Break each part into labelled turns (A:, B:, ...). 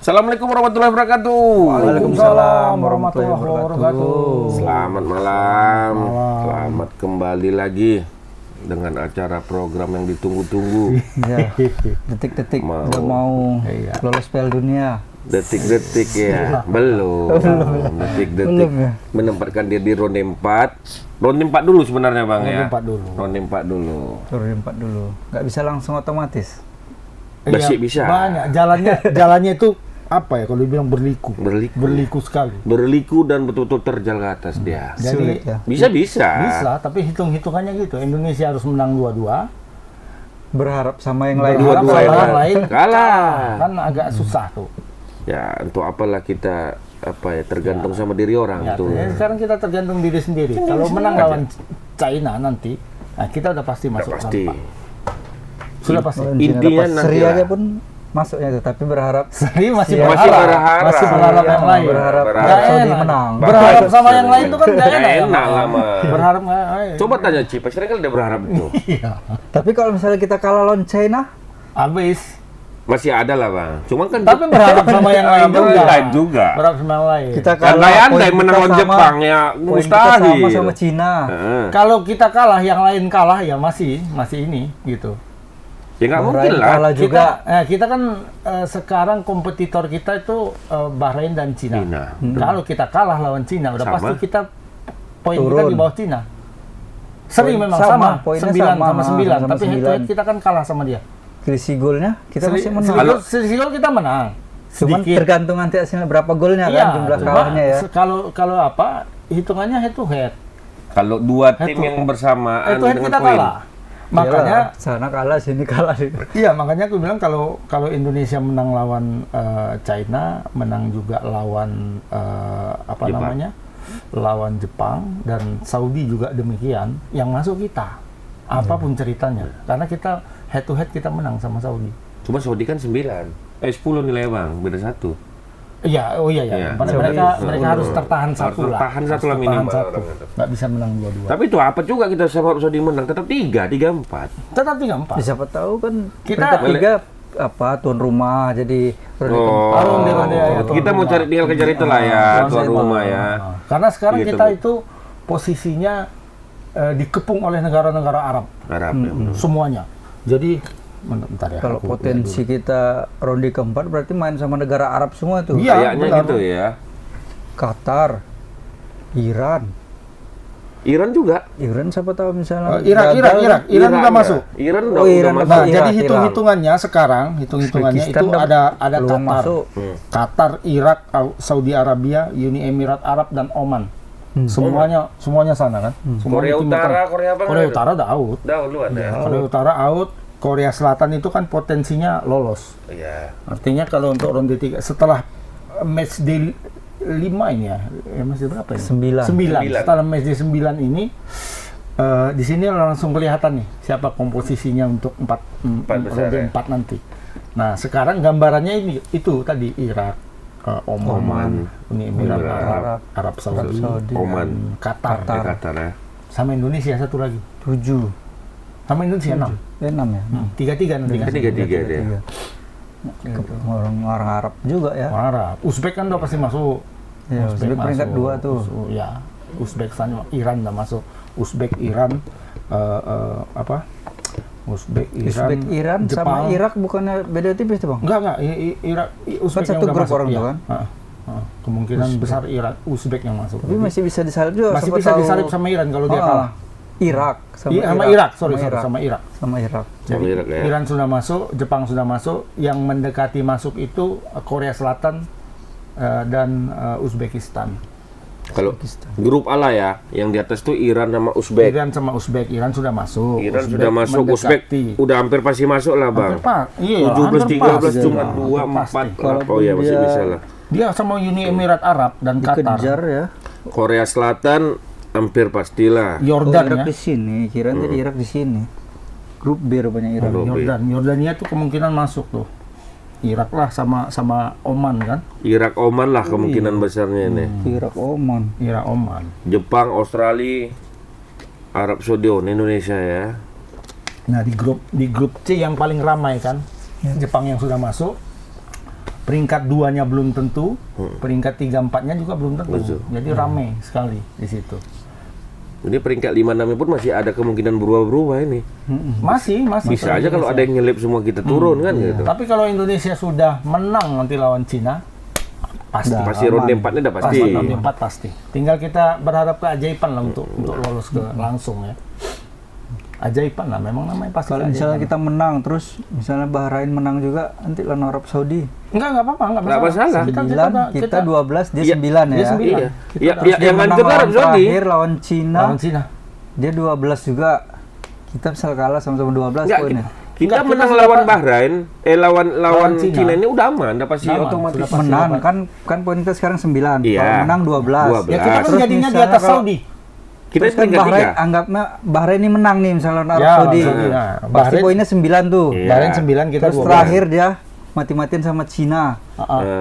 A: Assalamualaikum warahmatullahi wabarakatuh.
B: Waalaikumsalam warahmatullahi wabarakatuh.
A: Selamat malam. Selamat kembali lagi dengan acara program yang ditunggu-tunggu.
B: Ya, detik-detik udah mau lolos Piala Dunia.
A: Detik-detik ya, belum. Detik-detik menempatkan dia di ronde 4. Ronde 4 dulu sebenarnya Bang ya. Ronde 4 dulu.
B: Ronde 4 dulu. Nggak bisa langsung otomatis.
A: Masih bisa.
C: Banyak jalannya itu apa ya kalau dibilang berliku sekali.
A: Berliku dan betul-betul terjal ke atas dia.
C: Jadi
A: Bisa.
C: bisa, tapi hitung-hitungannya gitu. Indonesia harus menang 2-2.
B: Berharap sama yang lain.
A: Dua-dua
C: yang lain
A: kalah.
C: kan agak susah tuh.
A: Ya, untuk apalah kita tergantung sama diri orang
C: Ya,
A: tuh.
C: sekarang kita tergantung diri sendiri. Kalau menang lawan China nanti, nah kita udah pasti masuk.
A: Pasti.
C: Sudah pasti.
A: Intinya nanti
B: Seri
A: lah.
B: aja pun masuknya itu, tapi berharap
C: Seri masih
B: Iya.
C: berharap. Masih berharap yang lain.
B: berharap
C: Nggak
B: Saudi
C: enak.
B: menang.
C: Berharap sama yang lain itu kan nggak enak. ya,
A: Enak lah,
C: Mak.
A: Mas.
C: Berharap nggak.
A: Coba tanya Cipa, sering kali dia berharap itu.
C: Iya.
B: Tapi kalau misalnya kita kalah lawan China,
C: Habis.
A: Masih ada lah Bang. Cuma kan
C: Tapi berharap sama yang lain juga.
A: juga.
C: Berharap sama yang lain.
B: kita
A: Andai-andai
B: poin
A: menang
B: kita
A: lawan
B: sama-
A: Jepang ya
B: poin kita
A: mustahil.
B: sama Cina.
A: Heeh.
C: Kalau kita kalah, yang lain kalah ya masih ini gitu.
A: Ya nggak
B: Bahrain
A: mungkin lah.
B: kalah juga.
C: Kita kan sekarang kompetitor kita itu Bahrain dan Cina. Kalau kita kalah lawan Cina, udah
A: Sama.
C: pasti kita poin kita
B: Turun.
C: di bawah Cina. Sering
B: Poin
C: memang
B: sama,
C: sama,
B: poinnya
C: 9
B: sama,
C: sama 9,
B: sama
C: tapi head to head
B: 9.
C: kita kan kalah sama dia.
B: Selisih golnya kita masih menang.
C: Selisih gol kita menang.
B: Cuman tergantung nanti hasilnya berapa golnya kan, jumlah
C: cuma
B: kalahnya ya.
C: Kalau apa hitungannya head to head.
A: Kalau dua tim
C: Itu-
A: yang bersamaan
C: Head to head
A: dengan
C: kita
A: poin.
C: kalah. Makanya
B: Iyalah, sana kalah sini kalah.
C: iya, makanya aku bilang kalau Indonesia menang lawan China, menang juga lawan apa
A: Jepang.
C: namanya? Lawan Jepang dan Saudi juga demikian, yang masuk kita. Apapun ceritanya. Karena kita head to head kita menang sama Saudi.
A: Cuma Saudi kan 10 nilai Bang, beda 1.
C: Iya,
A: Iya.
C: Mereka harus tertahan satu lah.
A: Tertahan satu lah
C: Harus tertahan
A: minimal.
C: satu. Nggak bisa menang 2-2.
A: Tapi itu apa juga kita sama Saudi menang, tetap 3-4.
C: Tetap 3-4.
B: Siapa tahu kan
C: Kita-
B: peringkat 3 tuan rumah jadi ronde
A: Oh,
C: ronde ya, tuan
A: kita mau
C: rumah.
A: cari tinggal kejar itu lah ya, tuan rumah ya.
C: Karena sekarang
A: Gitu,
C: kita
A: Bu.
C: itu posisinya dikepung oleh negara-negara Arab.
A: Harap ya.
C: Semuanya. Jadi bentar ya.
B: Kalau
C: aku-
B: potensi kita ronde keempat berarti main sama negara Arab semua tuh.
C: Iya,
A: Kayaknya
C: benar.
A: gitu ya.
B: Qatar, Iran
A: Iran
B: siapa tahu misalnya.
C: Irak udah
A: ya.
C: masuk.
A: Iran
B: Oh,
A: udah
B: Iran
A: masuk.
C: Nah,
B: Irak,
C: jadi
B: Irak.
C: hitung-hitungannya sekarang,
B: Uzbekistan
C: itu
B: udah
C: ada
B: peluang
C: Qatar,
B: masuk.
C: Qatar, Irak, Saudi Arabia, Uni Emirat Arab dan Oman. Semuanya sana kan.
A: Korea
C: Semuanya Timur
A: Utara,
C: Tengah.
A: Korea apa?
C: Korea Utara udah out.
A: Dahulu ada.
C: Korea Utara out. Korea Selatan itu kan potensinya lolos.
A: Iya.
C: Artinya kalau untuk ronde 3 setelah match day 5 ini ya, match day berapa ini?
B: 9.
C: 9. Setelah match day 9 ini di sini langsung kelihatan nih siapa komposisinya untuk
A: besar
C: ronde
A: ya.
C: 4 nanti. Nah, sekarang gambarannya itu tadi Irak, Oman, Uni Emirat Arab Saudi,
A: Oman.
C: Qatar,
A: Qatar ya.
C: sama Indonesia satu lagi.
B: 7.
C: Sama Indonesia 6.
B: 6 ya.
C: 3-3 nanti kan.
A: 3-3 dia.
B: Orang Arab juga ya.
C: Arab. Uzbek kan udah pasti masuk.
B: Ya, Uzbek peringkat 2 tuh.
C: Ya, Uzbekistan, Iran udah masuk. Uzbek, Iran, Uzbek,
B: Iran sama Irak bukannya beda tipis tuh, Bang?
C: Enggak. Irak, Uzbek
B: satu
C: yang udah
B: grup
C: masuk.
B: orang
C: Iya.
B: tuh kan?
C: Kemungkinan besar Irak, Uzbek yang masuk.
B: Tapi masih bisa disalip juga.
C: Masih
B: siapa
C: bisa
B: tahu.
C: disalip sama Iran kalau dia kalah.
B: Irak
C: Sama Irak, sorry, sama Irak.
B: Sama Irak.
A: Sama Irak ya.
C: Iran sudah masuk, Jepang sudah masuk. Yang mendekati masuk itu Korea Selatan dan Uzbekistan.
A: Kalau grup A lah ya, yang di atas tuh Iran sama Uzbek.
C: Iran sama Uzbek, Iran sudah masuk.
A: Iran sudah masuk, Uzbek
C: mendekati.
A: udah hampir pasti masuk lah Bang.
C: Iya,
A: 17-13
C: hampir
A: cuma
C: pasti.
A: 2-4.
B: Kalaupun
A: Oh ya masih
B: dia-
A: bisa lah.
C: Dia sama Uni Emirat Arab dan Qatar.
B: Dikejar ya.
A: Korea Selatan hampir pastilah.
C: Yordan
B: Irak
C: ya.
B: di sini, kira tadi Irak di sini. Grup B rupanya Irak.
C: Yordania tuh kemungkinan masuk tuh. Irak lah sama Oman kan.
A: Irak Oman lah kemungkinan besarnya ini.
B: Irak Oman.
C: Irak Oman.
A: Jepang, Australia, Arab Saudi, Indonesia ya.
C: Nah, di grup C yang paling ramai kan. Jepang yang sudah masuk, peringkat 2-nya belum tentu, peringkat 3-4-nya juga belum tentu.
A: Betul.
C: Jadi ramai sekali di situ.
A: Ini peringkat 5-6 pun masih ada kemungkinan berubah-berubah ini.
C: Masih.
A: Bisa aja kalau ada yang nyelip semua kita turun kan gitu.
C: Tapi kalau Indonesia sudah menang nanti lawan Cina,
A: Pasti ronde 4-nya udah pasti.
C: Ronde 4 pasti. Tinggal kita berharap keajaiban lah untuk lolos ke langsung ya. Ajaiban lah, memang namanya pasti.
B: Kalau misalnya kita menang, terus misalnya Bahrain menang juga, nanti lawan Arab Saudi.
C: Enggak apa-apa,
A: Nggak masalah.
B: Kita 12, dia 9 ya.
C: Dia 9.
A: Iya.
C: Kita
A: Ya,
C: harus
A: yang hancur Arab Saudi.
B: Terakhir lawan Cina,
C: lawan Cina.
B: dia 12 juga. Kita bisa kalah sama-sama 12
A: Nggak,
B: poinnya.
A: Kita
C: Nggak,
A: menang
C: kita
A: lawan
C: dapat-
A: Bahrain, lawan
C: Cina.
A: Cina ini udah aman, udah pasti
C: Aman,
A: otomatis.
C: sudah pasti.
B: Menang
C: dapat.
B: kan poin kita sekarang 9.
A: Iya.
B: Kalau menang 12.
A: 12.
C: Ya kita kan
B: Terus
C: jadinya di
B: misalnya
C: atas
B: kalau-
C: Saudi.
A: Kita
B: Terus kan
A: peringkat
B: Bahrain,
A: 3.
B: anggapnya Bahrain ini menang nih misalnya lawan Arab
C: Ya,
B: Saudi.
C: Saudi. Nah,
B: Pasti
C: Bahrain-
B: poinnya 9 tuh.
A: Iya.
C: Bahrain 9, kita
B: Terus
C: 12.
B: terakhir dia mati-matian sama Cina.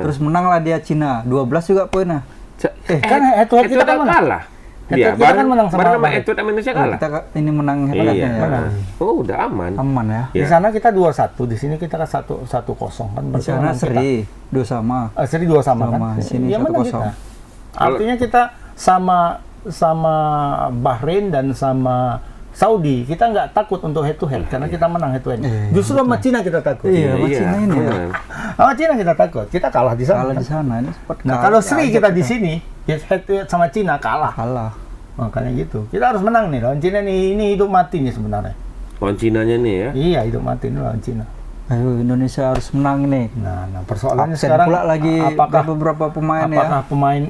B: Terus menang lah dia Cina. 12 juga poinnya.
C: Kan head to head kita kan menang.
A: kalah.
C: Head to
A: Iya,
C: head kita kan menang sama
A: Bahrain sama
C: Bahrain.
A: Ethiopia Indonesia
B: Oh,
A: kalah.
B: kita ini menang hebat-hebatnya
A: Iya.
B: ya.
A: Oh, udah aman.
B: Aman ya.
C: Di
A: Iya.
C: sana kita 2-1, di sini kita kan 1-0 kan.
B: Di
C: berarti
B: sana
C: menang kita.
B: seri, 2 sama.
C: Seri 2 sama kan?
B: Sama, di sini
C: Ya, menang
B: 1-0.
C: kita. Artinya kita sama Bahrain dan sama Saudi, kita nggak takut untuk head to head karena kita menang head to head. Justru sama Cina kita takut.
B: Iya, sama Cina ini ya.
A: benar.
C: Sama Cina kita takut. Kita kalah di sana.
B: Kalah
C: kan?
B: di sana ini sempat
C: Nah,
B: kalah.
C: kalau seri
B: Ajak
C: kita di sini, ya head to head sama Cina kalah.
B: kalah.
C: Makanya gitu. Kita harus menang nih lawan Cina nih. Ini hidup mati nih sebenarnya.
A: Lawan Cinanya nih ya.
C: Iya, hidup mati nih lawan Cina.
B: Ayo Indonesia harus menang nih.
C: Nah, persoalannya
B: Absen
C: sekarang
B: pula lagi
C: apakah
B: beberapa pemain
C: apakah
B: ya.
C: pemain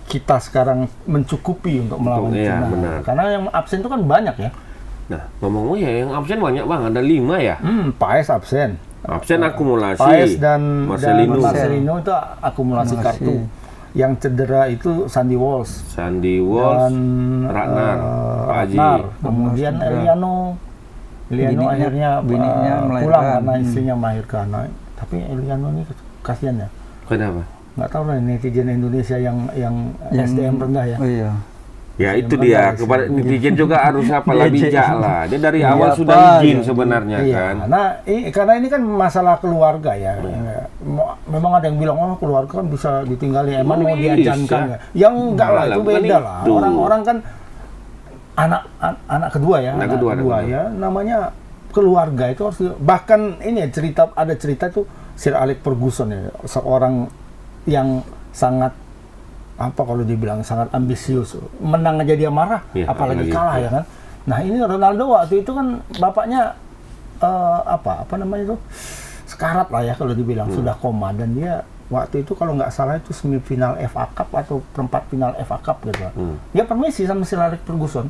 C: kita sekarang mencukupi untuk melawan
A: Iya,
C: Cina?
A: benar.
C: Karena yang absen itu kan banyak ya.
A: Nah, ngomong-ngomong ya yang absen banyak bang, ada 5 ya.
C: Paes absen.
A: Absen akumulasi.
C: Paes dan
A: Marcelino.
C: Marcelino itu akumulasi kartu. Yang cedera itu Sandy Walsh
A: Sandy Walsh,
C: dan
A: Ratnar, Pak Haji.
C: Ratnar. Kemudian Eliano
B: Bininya-
C: akhirnya
B: bininya melahirkan.
C: pulang karena istrinya melahirkan. Nah, tapi Eliano ini kasihan ya.
A: Kenapa?
C: Nggak tahu lah netizen Indonesia yang SDM rendah ya.
B: Oh iya.
A: Ya itu
C: Yang
A: dia,
C: rendah
A: kepada netizen juga harus apalah
B: Bijak.
A: bijak lah. Dia dari
B: Iya,
A: awal
B: apa
A: sudah izin
B: gitu.
A: sebenarnya
C: Iya,
A: kan.
C: nah karena ini kan masalah keluarga ya. Memang ada yang bilang oh keluarga kan bisa ditinggali, emang mau
A: Bisa.
C: diajankan ya? Yang enggak lah,
A: Malah,
C: itu
A: bukan
C: beda lah.
A: itu.
C: Orang-orang kan anak kedua ya,
A: Anak kedua
C: ya, namanya keluarga itu harus bahkan ini ya, ada cerita tuh Sir Alex Ferguson ya, seorang yang sangat apa kalau dibilang sangat ambisius, menang aja dia marah,
A: Iya,
C: apalagi
A: apalagi,
C: kalah
A: iya.
C: ya kan. Nah ini Ronaldo waktu itu kan bapaknya apa namanya itu sekarat lah ya kalau dibilang sudah koma, dan dia waktu itu kalau nggak salah itu semifinal FA Cup atau perempat final FA Cup gitu. Dia permisi sama Sir Alex Ferguson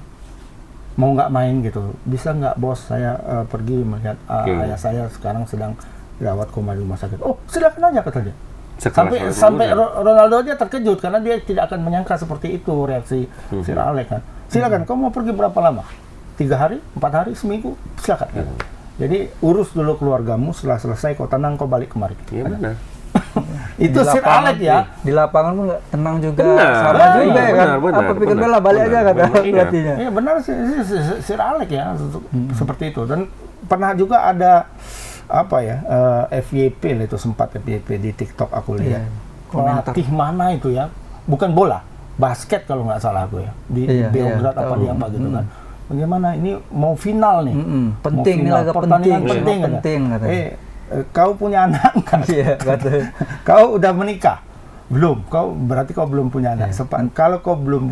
C: mau nggak main gitu, bisa nggak bos saya pergi melihat ayah saya sekarang sedang dirawat koma di rumah sakit. Oh silakan aja kata dia. Sampai Ronaldo aja terkejut karena dia tidak akan menyangka seperti itu reaksi Sir Alex kan. Silakan, kau mau pergi berapa lama? 3 hari, 4 hari, seminggu, silakan. Jadi urus dulu keluargamu, setelah selesai kau tenang kau balik kemari.
A: Iya benar.
C: Itu
B: Di
C: Sir
B: lapangan-
C: Alex ya.
B: Di lapangan pun nggak tenang juga.
A: Benar.
B: Sama
A: Iya,
B: juga ya kan.
A: benar,
B: Apa pikir
A: benar,
B: bela balik aja
A: benar.
B: kata
A: Memang iya.
B: pelatihnya.
C: Iya benar Sir Alex ya seperti itu. Dan pernah juga ada apa ya FYP lah, itu sempat FYP di TikTok aku lihat.
B: Komentar.
C: Pelatih mana itu ya? Bukan bola, basket kalau nggak salah aku ya. Di
B: Iya,
C: Beograd
B: iya,
C: apa
B: tahu.
C: di apa gitu kan. Bagaimana ini mau final nih?
B: Penting,
C: Mau
B: ini
C: final,
B: laga
C: pertandingan
B: penting,
C: penting,
B: sangat penting,
C: kata.
B: katanya.
C: Kau punya anak nggak?
B: Iya kata.
C: Kau udah menikah? Belum. Kau berarti kau belum punya anak. Kalau kau belum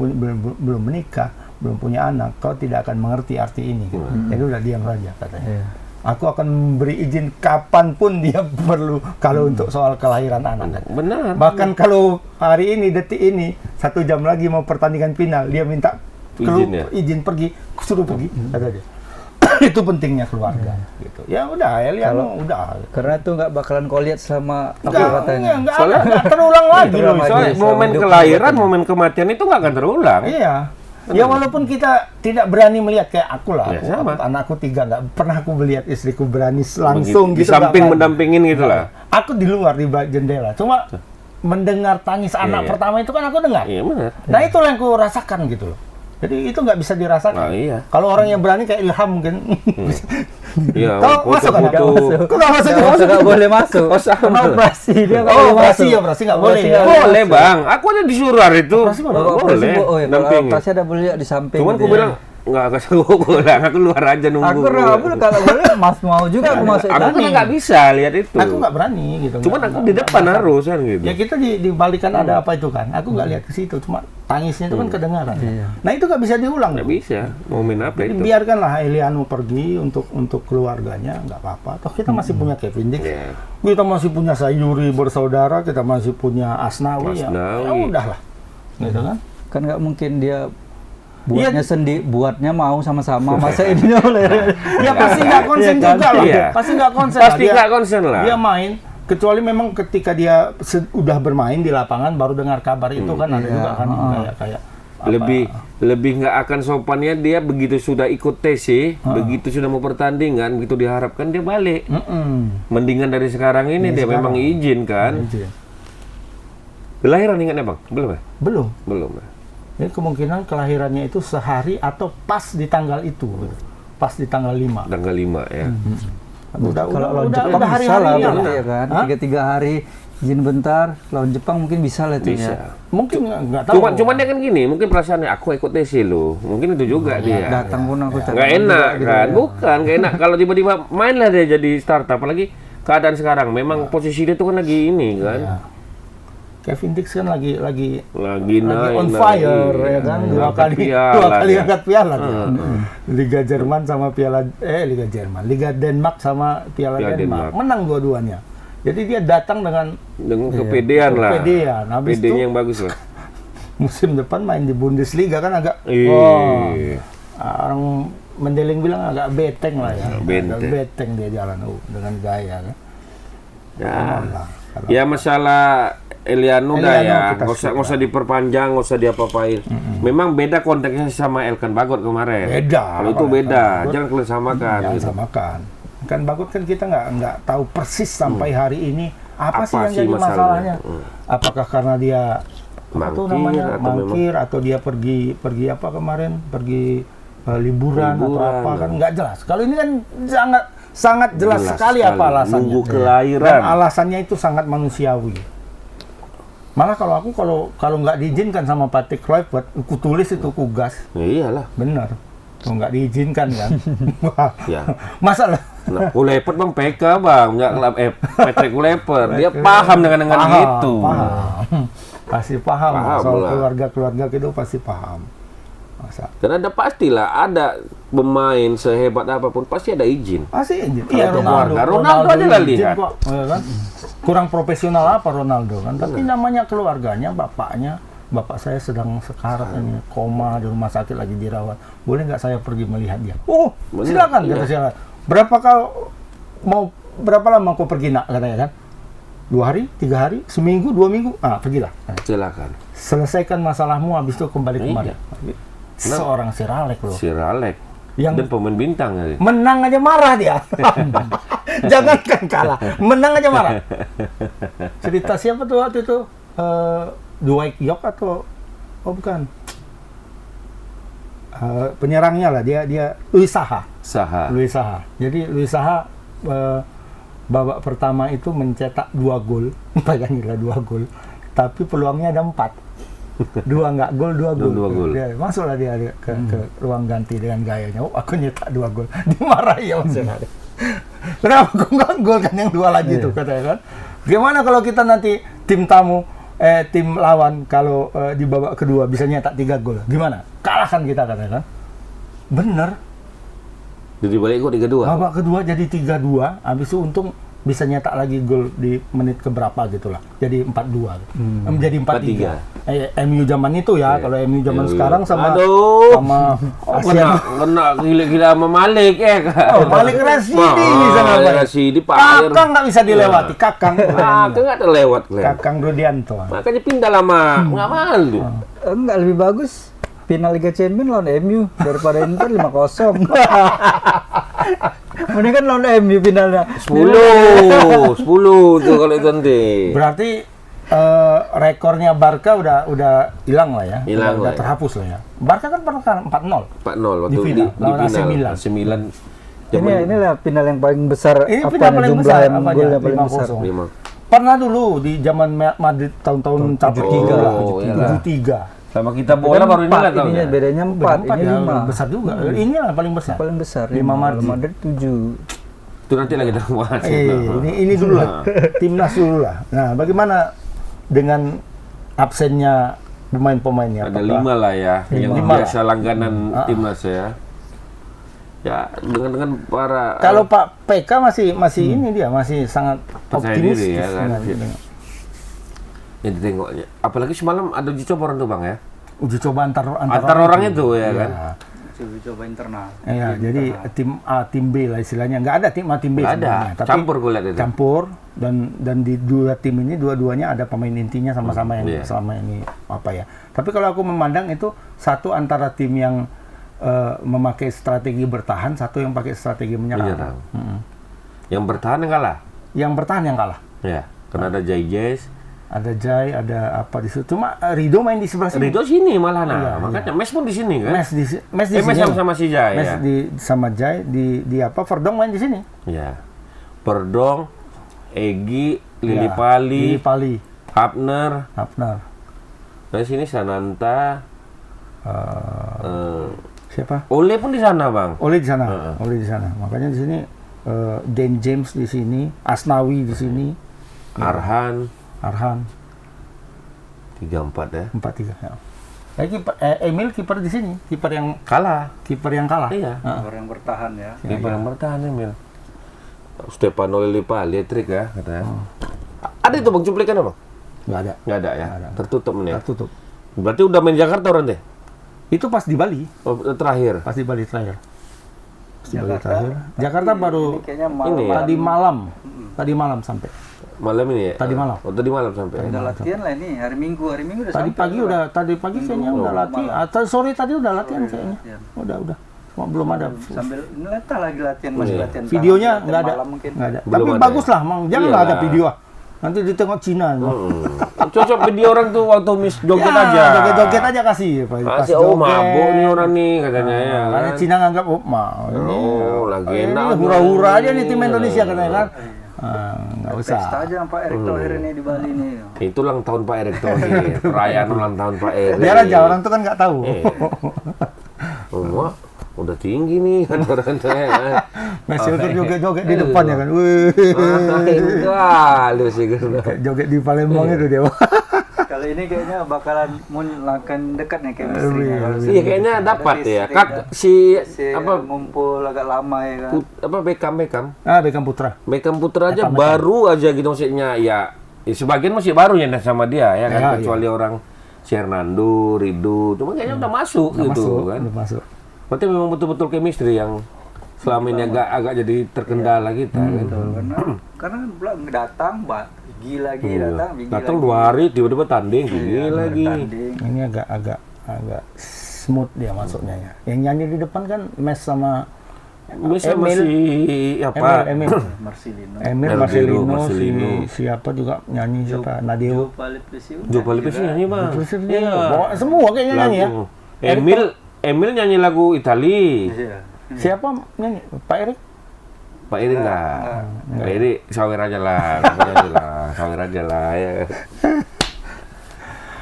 C: menikah, belum punya anak, kau tidak akan mengerti arti ini. Gitu. Jadi udah diam saja katanya.
B: Iya.
C: Aku akan memberi izin kapanpun dia perlu kalau untuk soal kelahiran anak.
A: Benar.
C: Bahkan kalau hari ini, detik ini, 1 jam lagi mau pertandingan final, dia minta izin pergi, suruh pergi, kata dia. Itu pentingnya keluarga. Gitu. Ya udah, Eliano udah.
B: Karena itu nggak bakalan kau lihat selama apa katanya.
C: Nggak terulang lagi loh.
A: Soalnya
B: Iya,
A: momen
B: hidup
A: kelahiran, momen kematian itu nggak akan terulang.
C: Iya. Ya walaupun kita tidak berani melihat kayak aku lah,
A: Ya, sama.
C: anakku 3 nggak pernah aku melihat istriku berani langsung
A: Di
C: gitu.
A: samping
C: nggak
A: mendampingin gitu lah.
C: Aku di luar di balik jendela, cuma mendengar tangis anak
A: Iya.
C: pertama itu kan aku dengar.
A: Iya benar.
C: Nah itulah yang aku rasakan gitu loh. Jadi itu nggak bisa dirasakan.
A: Nah, iya.
C: Kalau orang yang berani kayak Ilham mungkin.
A: Iya,
C: Tahu masuk kan?
A: foto-foto.
C: Kok nggak masuk?
B: Nggak boleh masuk.
A: Oh, sama.
B: Karena operasi dia nggak
C: Oh,
B: boleh
C: operasi
B: masuk.
C: ya, operasi nggak boleh.
B: Operasi
C: Ya.
B: nggak
A: Boleh bang, aku aja disuruh hari itu.
C: Operasi boleh.
B: Kalau operasi
A: Boleh,
B: oh ya, kalau
A: dampingin.
B: operasi ada boleh di samping.
A: Cuman
B: gitu
A: aku
B: ya.
A: bilang nggak kasih aku pulang, aku luar aja nunggu.
B: Aku nggak boleh, kalau boleh Mas mau juga aku masuk.
A: Aku kan nggak bisa lihat itu.
C: Aku nggak berani gitu.
A: Cuman
C: Nggak-
A: aku di depan
C: nggak-
A: harus kan gitu.
C: Ya kita dibalikan ada apa itu kan. Aku nggak lihat ke situ, cuma tangisnya itu kan kedengaran.
B: Iya.
C: Nah itu nggak bisa diulang.
A: Nggak bisa. Momen apa
C: Jadi
A: itu?
C: biarkanlah Eliano pergi untuk keluarganya, nggak apa-apa. Toh kita masih punya Kevin Dix,
A: Iya.
C: kita masih punya Sayuri bersaudara, kita masih punya Asnawi. Ya
A: Asnawi.
C: udahlah, gitu kan?
B: Kan nggak mungkin dia
C: Iya.
B: buatnya mau sama-sama masa ini boleh.
C: Ya pasti nggak konsen
B: Iya kan?
C: juga lah.
A: Iya.
C: Pasti nggak konsen.
A: Pasti
C: lah.
A: nggak konsen lah.
C: Dia main, kecuali memang ketika dia udah bermain di lapangan baru dengar kabar itu kan ada juga kan kayak apa.
A: lebih nggak akan sopannya dia begitu sudah ikut TC, begitu sudah mau pertandingan, begitu diharapkan dia balik. Mendingan dari sekarang ini dia
C: sekarang.
A: memang izin kan.
C: Izin.
A: Kelahiran ingatnya bang? Belum ya?
C: Belum.
A: Belum ya?
C: Jadi kemungkinan kelahirannya itu sehari atau pas di tanggal itu, pas di tanggal 5.
A: Tanggal 5 ya.
B: Kalau lawan Jepang bisa lah
C: hari-harinya
B: berarti
C: lah.
B: ya kan.
C: Hah?
B: 3 hari izin bentar, lawan Jepang mungkin bisa lah itu
A: Bisa.
B: ya.
C: Mungkin nggak tahu.
A: Cuman dia kan gini, mungkin perasaannya aku ikut TC loh. Mungkin itu juga dia.
B: Datang pun aku
A: Nggak enak kan? Bukan, nggak enak. Kalau tiba-tiba main lah dia jadi starter. Apalagi keadaan sekarang. Memang posisi dia tuh kan lagi ini kan.
C: Ya. Kevin Dix kan lagi
A: Lagi
C: on fire ya kan, dua kali angkat piala dia. Liga Jerman sama Liga Denmark sama Piala Denmark. Menang dua-duanya. Jadi dia datang dengan
A: kepedean lah.
C: kepedean. Habis itu
A: PD-nya yang bagus lah.
C: musim depan main di Bundesliga kan agak orang Mendeling bilang agak beteng lah ya. Agak beteng dia jalan dengan gaya kan.
A: Ya masalah Eliano dah ya, nggak usah diperpanjang, nggak usah diapa-apain. Memang beda konteksnya sama Elkan Bagot kemarin.
C: Beda.
A: Kalau itu beda, jangan kalian samakan.
C: Jangan
A: gitu.
C: samakan. Kan Bagot kan kita nggak tahu persis sampai hari ini apa sih yang jadi
A: masalahnya.
C: Apakah karena dia
A: Mangkir
C: atau dia pergi apa kemarin liburan atau apa kan nggak jelas. Kalau ini kan sangat jelas sekali apa alasannya.
A: Nunggu kelahiran.
C: Dan alasannya itu sangat manusiawi. Malah kalau nggak diizinkan sama Patrick Kluivert, aku tulis itu kugas.
A: Ya iyalah.
C: Benar. Kalau nggak diizinkan kan.
A: Ya.
C: Masalah.
A: Nah, Kluivert bang PK bang, nggak Patrick Kluivert. Dia paham dengan itu.
C: Paham. Pasti paham soal
A: lah.
C: keluarga itu pasti paham. Masa.
A: Karena pastilah ada pemain sehebat apapun pasti ada izin.
C: Pasti izin.
A: Iya, Ronaldo aja lah lihat.
C: Kok, ya kan? Kurang profesional apa Ronaldo kan? Tapi namanya keluarganya, bapak saya sedang sekarat ini, koma di rumah sakit lagi dirawat. Boleh nggak saya pergi melihat dia? Oh, silakan kata silakan. Berapa lama kau pergi nak katanya kan? 2 hari, 3 hari, seminggu, 2 minggu, pergilah.
A: Silakan.
C: Selesaikan masalahmu, habis itu kembali kemari. Seorang Sir Alex loh.
A: Sir Alex.
C: Yang
A: dan pemain bintang kali.
C: Menang aja marah dia. Jangankan kalah, menang aja marah. Cerita siapa tuh waktu itu? Dwight York atau bukan? Penyerangnya lah, dia Louis Saha. Louis Saha. Jadi Louis Saha babak pertama itu mencetak 2 gol. Bayangilah 2 gol. Tapi peluangnya ada 4. 2 nggak gol, 2 gol. Masuklah dia ke ruang ganti dengan gayanya. Oh, aku nyetak 2 gol. Dimarahi ya Mas. Kenapa aku nggak gol kan yang 2 lagi tuh katanya kan? Gimana kalau kita nanti tim lawan kalau di babak kedua bisa nyetak 3 gol? Gimana? Kalahkan kita katanya kan? Bener.
A: Jadi balik kok 3-2.
C: Babak kedua jadi 3-2, habis itu untung bisa nyetak lagi gol di menit keberapa gitulah. Jadi 4-2. Menjadi 4-3. MU zaman itu ya, kalau MU zaman sekarang sama Asia.
A: Kena gila-gila sama Malik
C: Malik Rashidi bisa namanya.
A: Rashidi
C: Kakang nggak bisa dilewati, Kakang.
A: Kakang nggak terlewat.
C: Kakang Rudianto.
A: Makanya pindah lama, nggak malu.
B: Enggak, lebih bagus final Liga Champions lawan MU daripada Inter 5-0. Mending kan lawan MU finalnya.
A: 10 tuh kalau itu nanti.
C: Berarti rekornya Barca udah hilang lah ya.
A: Hilang
C: udah
A: lah ya.
C: terhapus lah ya. Barca kan pernah 4-0.
A: 4-0 waktu
C: Di final, lawan AC Milan.
A: AC Milan.
B: Inilah final yang paling besar.
C: Ini
B: apa
C: final
B: nih,
C: paling
B: jumlah
C: besar,
B: yang
C: apanya?
B: golnya paling
C: 5-0.
B: besar.
A: 5.
C: Pernah dulu di zaman Madrid tahun-tahun 73.
A: Sama kita bola baru inilah tahun.
B: Ininya bedanya 4, ini
C: ya,
B: 5.
C: besar juga. Inilah paling besar.
B: Paling besar.
C: 5 margin.
B: Madrid 7.
A: Itu nanti lagi kita bahas.
C: Ini dulu lah. Timnas dulu lah. Nah, bagaimana dengan absennya pemain-pemainnya?
A: Ada 5 lah ya, yang
C: 5
A: biasa langganan timnas ya. Ya, dengan para
C: Kalau Pak PK masih ini dia masih sangat
A: percaya
C: optimis
A: diri ya kan.
C: dengan
A: yang ditengoknya. Apalagi semalam ada uji coba orang tuh Bang ya.
C: uji coba antar
A: Orang itu ya kan.
B: Coba internal.
C: Ya, jadi tim A, tim B lah istilahnya. Nggak ada tim A, tim B
A: Nggak ada.
C: sebenarnya. Tapi
A: Campur gue lihat itu.
C: campur dan di dua tim ini dua-duanya ada pemain intinya sama-sama yang
A: Iya.
C: selama ini apa ya. Tapi kalau aku memandang itu satu antara tim yang memakai strategi bertahan, satu yang pakai strategi menyerang.
A: Yang bertahan yang kalah.
C: Yang bertahan yang kalah.
A: Ya, karena ada Jay,
C: Ada Jai, ada apa di situ. Cuma Rido main di sebelah sini.
A: Rido sini malah
C: Iya,
A: makanya Mes pun di sini kan.
C: Mes di
A: Mes
C: sini.
A: sama si Jai
C: Mes
A: ya.
C: sama Jai di apa? Verdong main di sini.
A: Ya. Perdong, Egi, Lili
C: Ya,
A: Pali,
C: Lili Pali,
A: Hapner. Dari sini Sananta.
C: siapa?
A: Ole pun di sana, Bang.
C: Oleh di sana. Oleh di sana. Makanya di sini Dan James di sini, Asnawi di sini,
A: Arhan
C: Arhan
A: 3-4 ya.
C: 4-3 ya. Emil kiper di sini, kiper yang
A: Kalah.
C: kalah.
A: Iya.
B: Orang yang bertahan ya.
A: Kiper yang bertahan Emil. Stefano Lili Pali trik ya katanya. Ada itu Bang cuplikan apa?
C: Nggak ada.
A: Nggak ada ya. Tertutup nih.
C: Tertutup.
A: Berarti udah main Jakarta orang deh.
C: Itu pas di Bali.
A: Oh, terakhir.
C: Pas di Bali terakhir. Pas di Bali terakhir. Jakarta baru
B: Kayaknya
A: Ini ya?
C: tadi malam sampai.
A: Malam ini ya?
C: Tadi malam.
A: Oh, tadi malam sampai.
B: udah latihan lah ini hari Minggu udah
C: Tadi
B: sampai.
C: tadi pagi kayaknya udah latihan. Atau sore tadi udah latihan kayaknya. Udah. Cuma belum ada.
B: Sambil ngeletah lagi latihan masih latihan.
C: Videonya
B: latihan
C: nggak ada.
B: malam mungkin.
C: Nggak ada.
A: Belum
C: Tapi
A: ada
C: bagus
A: ya?
C: lah, Mang. Janganlah ada
A: Iyalah.
C: video. Nanti ditengok Cina.
A: Cocok video orang tuh waktu Miss joget
C: Ya,
A: aja.
C: Joget-joget aja kasih. Pas
A: Masih mabuk nih orang nih katanya ya.
C: Karena
A: Kan?
C: Cina nganggap ini
A: Lagi
C: ini
A: enak.
C: hura-hura aja nih tim Indonesia katanya kan. Nggak usah.
B: Pesta aja Pak Erick Thohir ini di Bali nih.
A: Itu ulang tahun Pak Erick Thohir. Perayaan ulang tahun Pak Erick.
C: Biar aja orang tuh kan nggak tahu.
A: Wah, udah tinggi nih kan orang saya.
C: Masih ikut joget-joget di depan ya kan. Wih.
A: Enggak, lu sih kan.
C: Joget di Palembang itu dia.
B: Kali ini kayaknya bakalan akan dekat nih chemistry-nya.
A: Iya kayaknya dapat ya. Kak
B: si
A: apa
B: ngumpul agak lama ya kan.
A: apa Beckham.
C: Beckham Putra.
A: Beckham Putra aja baru aja gitu maksudnya ya sebagian masih baru ya sama dia ya kan
C: Ya,
A: kecuali orang Fernando, Rido, cuma kayaknya udah masuk gitu kan.
C: Udah masuk.
A: Berarti memang betul-betul chemistry yang selama ini agak jadi terkendala kita kan.
B: Karena kan belum datang, gigi lagi datang, gigi
A: Datang
B: lagi.
A: 2 hari tiba-tiba tanding gini lagi.
B: Tanding.
C: Ini agak smooth dia masuknya ya. Yang nyanyi di depan kan Mes sama
A: Bisa
C: Emil.
A: masih apa?
C: Emil
B: Marcelino.
C: Marcelino,
A: Marcelino.
C: siapa juga nyanyi siapa? Nadeo.
A: Jo Palipis nyanyi Bang. Iya.
C: Bawa semua kayaknya nyanyi ya.
A: Lagu. Emil nyanyi lagu Itali.
B: Iya.
C: Siapa nyanyi? Pak Erik?
A: Pak Iri enggak. Pak Iri sawer aja lah. Sawer aja lah ya.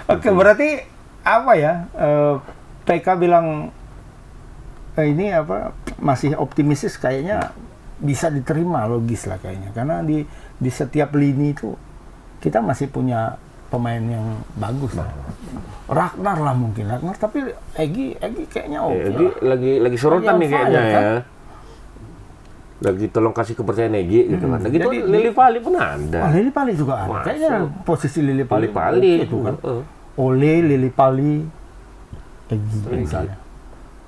C: Oke, berarti apa ya? PK bilang ini apa masih optimistis kayaknya bisa diterima, logis lah kayaknya. Karena di setiap lini itu kita masih punya pemain yang bagus lah. Ragnar lah mungkin Ragnar, tapi Egi kayaknya oke.
A: Egi lagi sorotan nih kayaknya
C: kan?
A: ya. Lagi tolong kasih kepercayaan Egi gitu kan. Lagi
C: Jadi,
A: Lili Pali pun ada.
C: Lili Pali juga ada.
A: Masuk.
C: Kayaknya posisi Lili Pali
A: Pali
C: itu kan. Ole, Lili Pali, Egi misalnya.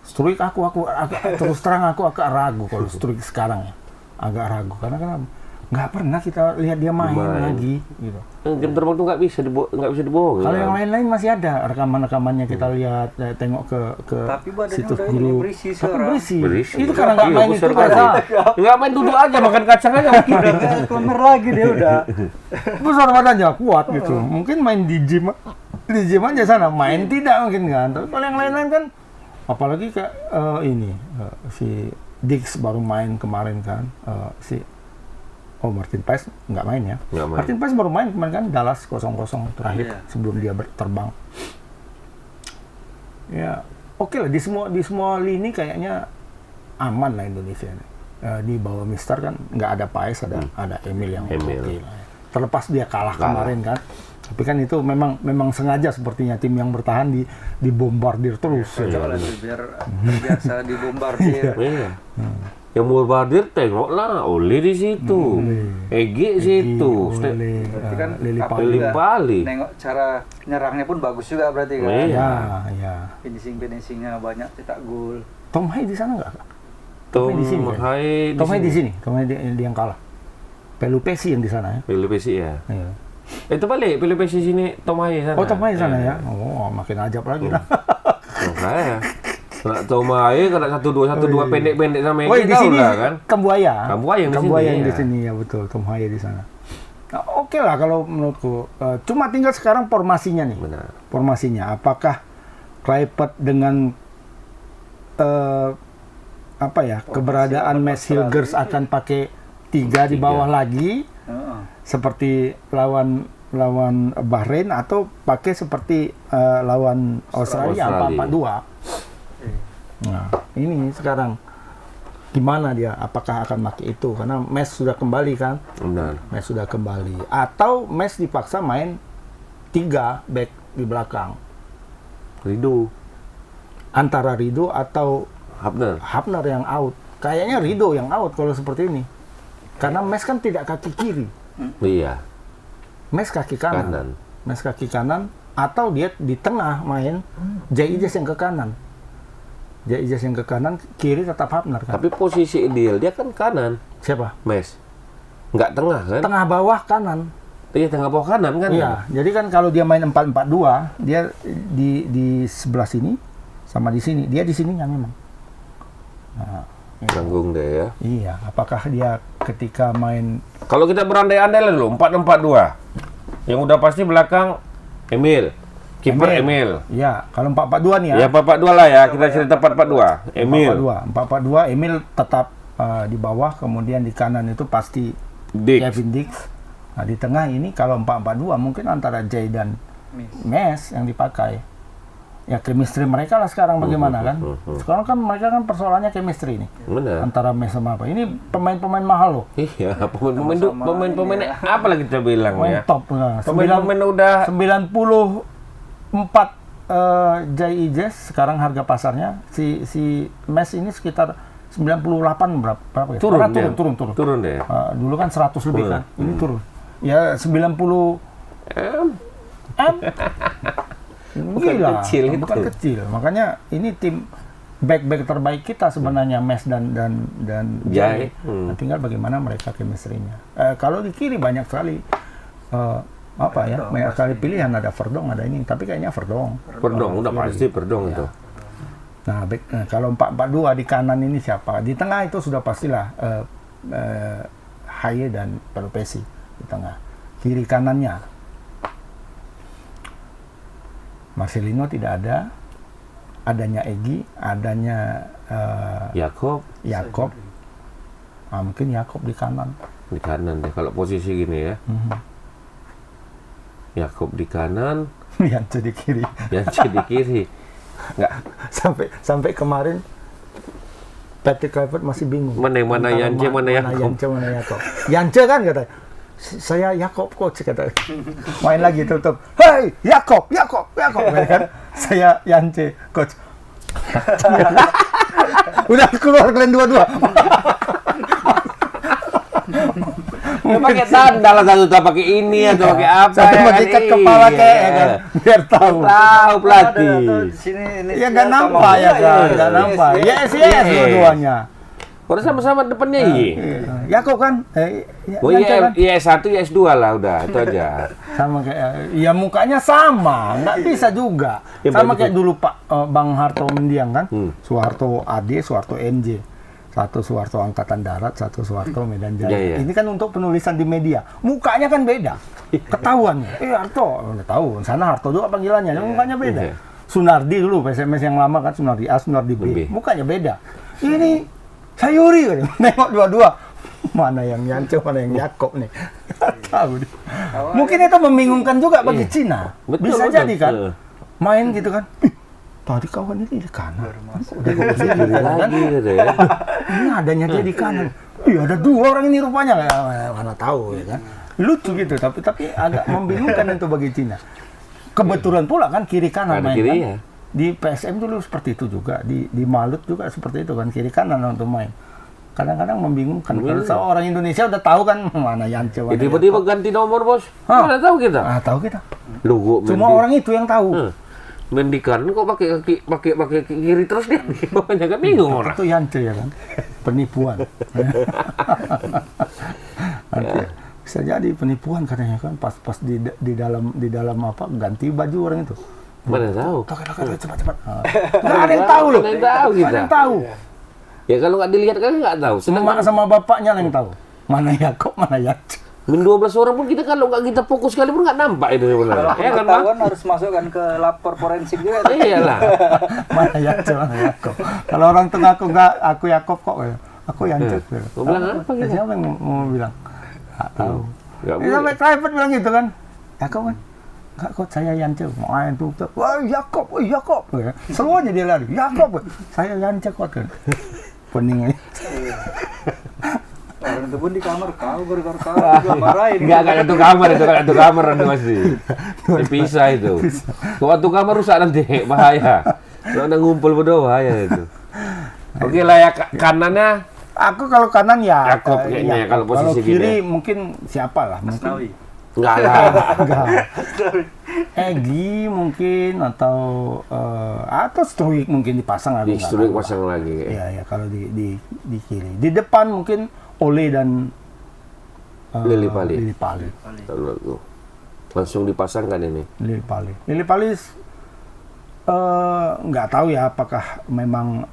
C: Struik aku agak terus terang aku agak ragu kalau Struik sekarang ya. Agak ragu karena nggak pernah kita lihat dia main lagi gitu.
A: Jam terbang tuh nggak bisa dibohong.
C: Kalau yang lain-lain masih ada rekaman-rekamannya kita lihat, tengok ke
B: Tapi badannya
C: situs
B: udah ini
C: guru.
B: berisi
C: Tapi
B: sekarang.
C: berisi. Itu karena nggak main itu
A: kan. Nggak main duduk aja makan kacang aja.
B: Udah kayak klemer lagi dia udah.
C: Besar badannya kuat gitu. Mungkin main di gym aja sana, main tidak mungkin kan. Tapi kalau yang lain-lain kan, apalagi kayak si Dix baru main kemarin kan, Martin Paes nggak main ya.
A: Nggak main.
C: Martin Paes baru main kemarin kan, Dallas 0-0 terakhir sebelum dia terbang. Ya, oke lah, di semua lini kayaknya aman lah Indonesia ini. Di bawah Mister kan nggak ada Paes, ada Emil yang oke lah. Terlepas dia kalah kemarin kan. Tapi kan itu memang sengaja sepertinya tim yang bertahan dibombardir terus.
B: Biar biasa dibombardir.
A: Yang bombardir tengoklah Oli di situ, Egi situ,
B: Berarti kan
A: Lili Pali.
B: Nengok cara nyerangnya pun bagus juga berarti kan.
C: Iya.
B: Finishingnya banyak, cetak gol.
C: Tom Hai di sana nggak?
A: Tom Hai
C: di sini. Tom Hai di yang kalah. Pelupesi yang di sana ya.
A: Pelupesi ya.
C: Iya.
A: Itu balik Pelupesi sini Tom Hai sana.
C: Oh, Tom Hai sana ya. Oh, makin ajab lagi lah.
A: Makanya. Nak Tom Hai kena 1-2 pendek-pendek sama
C: Oh,
A: Egi
C: di sini
A: lah kan.
C: Kambuaya
A: yang
C: di sini ya, betul. Tom Hai di sana. Nah, oke lah kalau menurutku. Cuma tinggal sekarang formasinya nih.
A: Benar.
C: Formasinya apakah Kluivert dengan keberadaan Mads Hilgers akan pakai 3 di bawah lagi seperti lawan Bahrain, atau pakai seperti lawan Australia 4-4-2. Nah, ini sekarang gimana dia? Apakah akan pakai itu? Karena Mes sudah kembali kan?
A: Benar.
C: Mes sudah kembali. Atau Mes dipaksa main 3 back di belakang.
A: Rido.
C: Antara Rido atau Hafner yang out. Kayaknya Rido yang out kalau seperti ini. Karena Mes kan tidak kaki kiri.
A: Iya.
C: Mes kaki kanan. Mes kaki kanan, atau dia di tengah main Jay yang ke kanan. Jay yang ke kanan, kiri tetap Hafner kan.
A: Tapi posisi ideal dia kan kanan.
C: Siapa?
A: Mes. Nggak tengah kan?
C: Tengah bawah kanan.
A: Iya, tengah bawah kanan kan?
C: Iya, jadi kan kalau dia main 4-4-2, dia di sebelah sini sama di sini. Dia di sininya memang. Nah,
A: Tanggung deh ya.
C: iya, apakah dia ketika main,
A: Kalau kita berandai-andai lah dulu, 4-4-2. Yang udah pasti belakang Emil. Kiper Emil.
C: ya kalau 4-4-2 nih ya.
A: Ya 4-4-2 lah ya, kita cerita 4-4-2. Emil.
C: 4-4-2, Emil tetap di bawah, kemudian di kanan itu pasti Kevin Dix. Nah, di tengah ini kalau 4-4-2 mungkin antara Jay dan Mes yang dipakai. Ya chemistry mereka lah sekarang bagaimana kan? Sekarang kan mereka kan persoalannya chemistry nih.
A: Benar.
C: Antara Mes sama apa. Ini pemain-pemain mahal loh.
A: Iya, pemain-pemain apa lagi kita bilang
C: Pemain
A: ya?
C: top. Nah,
A: Pemain udah
C: 94 Jay Ijes sekarang harga pasarnya. Si Mes ini sekitar 98 berapa ya?
A: Turun deh.
C: Dulu kan 100 lebih kan. Ini turun. Ya 90 M.
A: Bukan kecil itu.
C: Bukan kecil. Makanya ini tim back terbaik kita sebenarnya, Mes dan Jay. Nah, tinggal bagaimana mereka chemistry-nya. Kalau di kiri banyak sekali banyak sekali pilihan, ada Verdong, ada ini, tapi kayaknya Verdong
A: udah pasti Verdong itu.
C: Nah, kalau 4-4-2 di kanan ini siapa? Di tengah itu sudah pastilah Haye dan Pelupesi di tengah. Kiri kanannya Marcelino tidak ada, adanya Egi, adanya
A: Yakob.
C: Mungkin Yakob di kanan.
A: Di kanan deh, kalau posisi gini ya. Yakob di kanan,
C: Yance di kiri.
A: Yance di kiri. Nggak.
C: Sampai kemarin Patrick Kluivert masih bingung.
A: Mana Yance, mana Yakob.
C: Yance kan kata, saya Yakob coach kata. Main lagi tutup. Hey, Yakob kan. Saya Yance coach. Udah keluar kalian dua-dua.
A: Ya pakai sandal satu, pakai ini atau pakai apa?
C: Satu pakai ikat kepala kayak ya kan, biar tahu.
A: Tahu pelatih.
B: Di sini ini
C: Ya nggak nampak ya kan, nggak nampak. Yes dua-duanya.
A: Orang sama-sama depannya Y.
C: Yakob kan?
A: Oh iya, S1, S2 lah udah, itu aja.
C: Sama kayak, ya mukanya sama, nggak bisa juga.
A: Ya,
C: Sama
A: begitu.
C: kayak dulu Pak Bang Harto Mendiang kan, Soeharto AD, Soeharto NJ. Satu Soeharto Angkatan Darat, satu Soeharto Medan Jaya.
A: Ya, ya.
C: Ini kan untuk penulisan di media. Mukanya kan beda. Ketahuan. Harto, udah tahu. Sana Harto juga panggilannya, mukanya beda.
A: Iya.
C: Sunardi dulu, PSMS yang lama kan, Sunardi A, Sunardi B.
A: B.
C: Mukanya beda. Ini Sayuri, nengok dua-dua. Mana yang Yanco, mana yang Yakob nih. Nggak tahu deh. Mungkin itu membingungkan juga bagi Cina.
A: Betul,
C: Bisa
A: betul.
C: jadi kan. Main gitu kan. Tadi kawan ini di kanan. Udah gue kesini kan.
A: Lagi gitu ya.
C: Ini adanya dia di kanan. Iya ada dua orang ini rupanya. Mana tahu ya kan. Lucu gitu tapi agak membingungkan itu bagi Cina. Kebetulan pula kan kiri kanan main
A: Kiri
C: kan.
A: ya.
C: Di PSM dulu seperti itu juga, di Malut juga seperti itu kan, kiri kanan untuk main. Kadang-kadang membingungkan. Kalau seorang Indonesia udah tahu kan mana Yanco.
A: Ya, tiba-tiba ganti nomor, Bos.
C: Hah?
A: Mana tahu kita.
C: Tahu kita.
A: Logo
C: Cuma orang itu yang tahu.
A: main di kanan kok pakai kiri terus dia. Pokoknya kan bingung orang.
C: Itu Yanco ya kan. Penipuan. Nanti bisa jadi penipuan katanya kan pas di dalam apa ganti baju orang itu.
A: Mana tahu.
C: Cepat. Nggak ada yang tahu loh.
A: Nggak ada yang tahu
C: Nggak ada
A: kita.
C: yang tahu.
A: Ya kalau nggak dilihat kan nggak tahu.
C: Emak
A: Sedangkan
C: sama bapaknya yang tahu. Mana Yakob, mana Yanco.
A: min 12 orang pun kita kalau nggak kita fokus sekali pun nggak nampak itu sebenarnya. Ya kan, Bang?
B: Ketahuan harus masukkan ke lapor forensik juga.
A: Iyalah.
C: Mana Yanco, mana Yakob. Kalau orang tengah aku Yakob kok. Aku Yanco.
A: Mau bilang apa kita?
C: Siapa yang mau bilang? Nggak tahu.
A: Nggak
C: Ini
A: boleh.
C: sampai private bilang gitu kan. Yakob kan. Enggak kok saya Yanco. Main tuh. Wah Yakob. Semuanya dia lari. Yakob. Saya Yanco kok kan. Pening aja.
B: Orang itu pun di kamar kau gara-gara kau juga marahin.
A: Enggak satu kamar itu, kan satu kamar nanti pasti. Dipisah itu. Kalau satu kamar rusak nanti, bahaya. Kalau udah ngumpul berdua bahaya itu. Oke lah ya, kanannya
C: Aku kalau kanan ya
A: Yakob kayaknya ya, kalau posisi
C: kiri
A: gini.
C: mungkin siapa lah mungkin.
A: enggak lah.
C: Enggak. Egi mungkin atau Stoik mungkin dipasang
A: Di
C: aku nggak
A: studio
C: tahu lah.
A: pasang lagi.
C: Iya kalau di kiri. Di depan mungkin Ole dan
A: Lili Pali.
C: Lili Pali.
A: Langsung dipasangkan ini.
C: Lili Pali nggak tahu ya apakah memang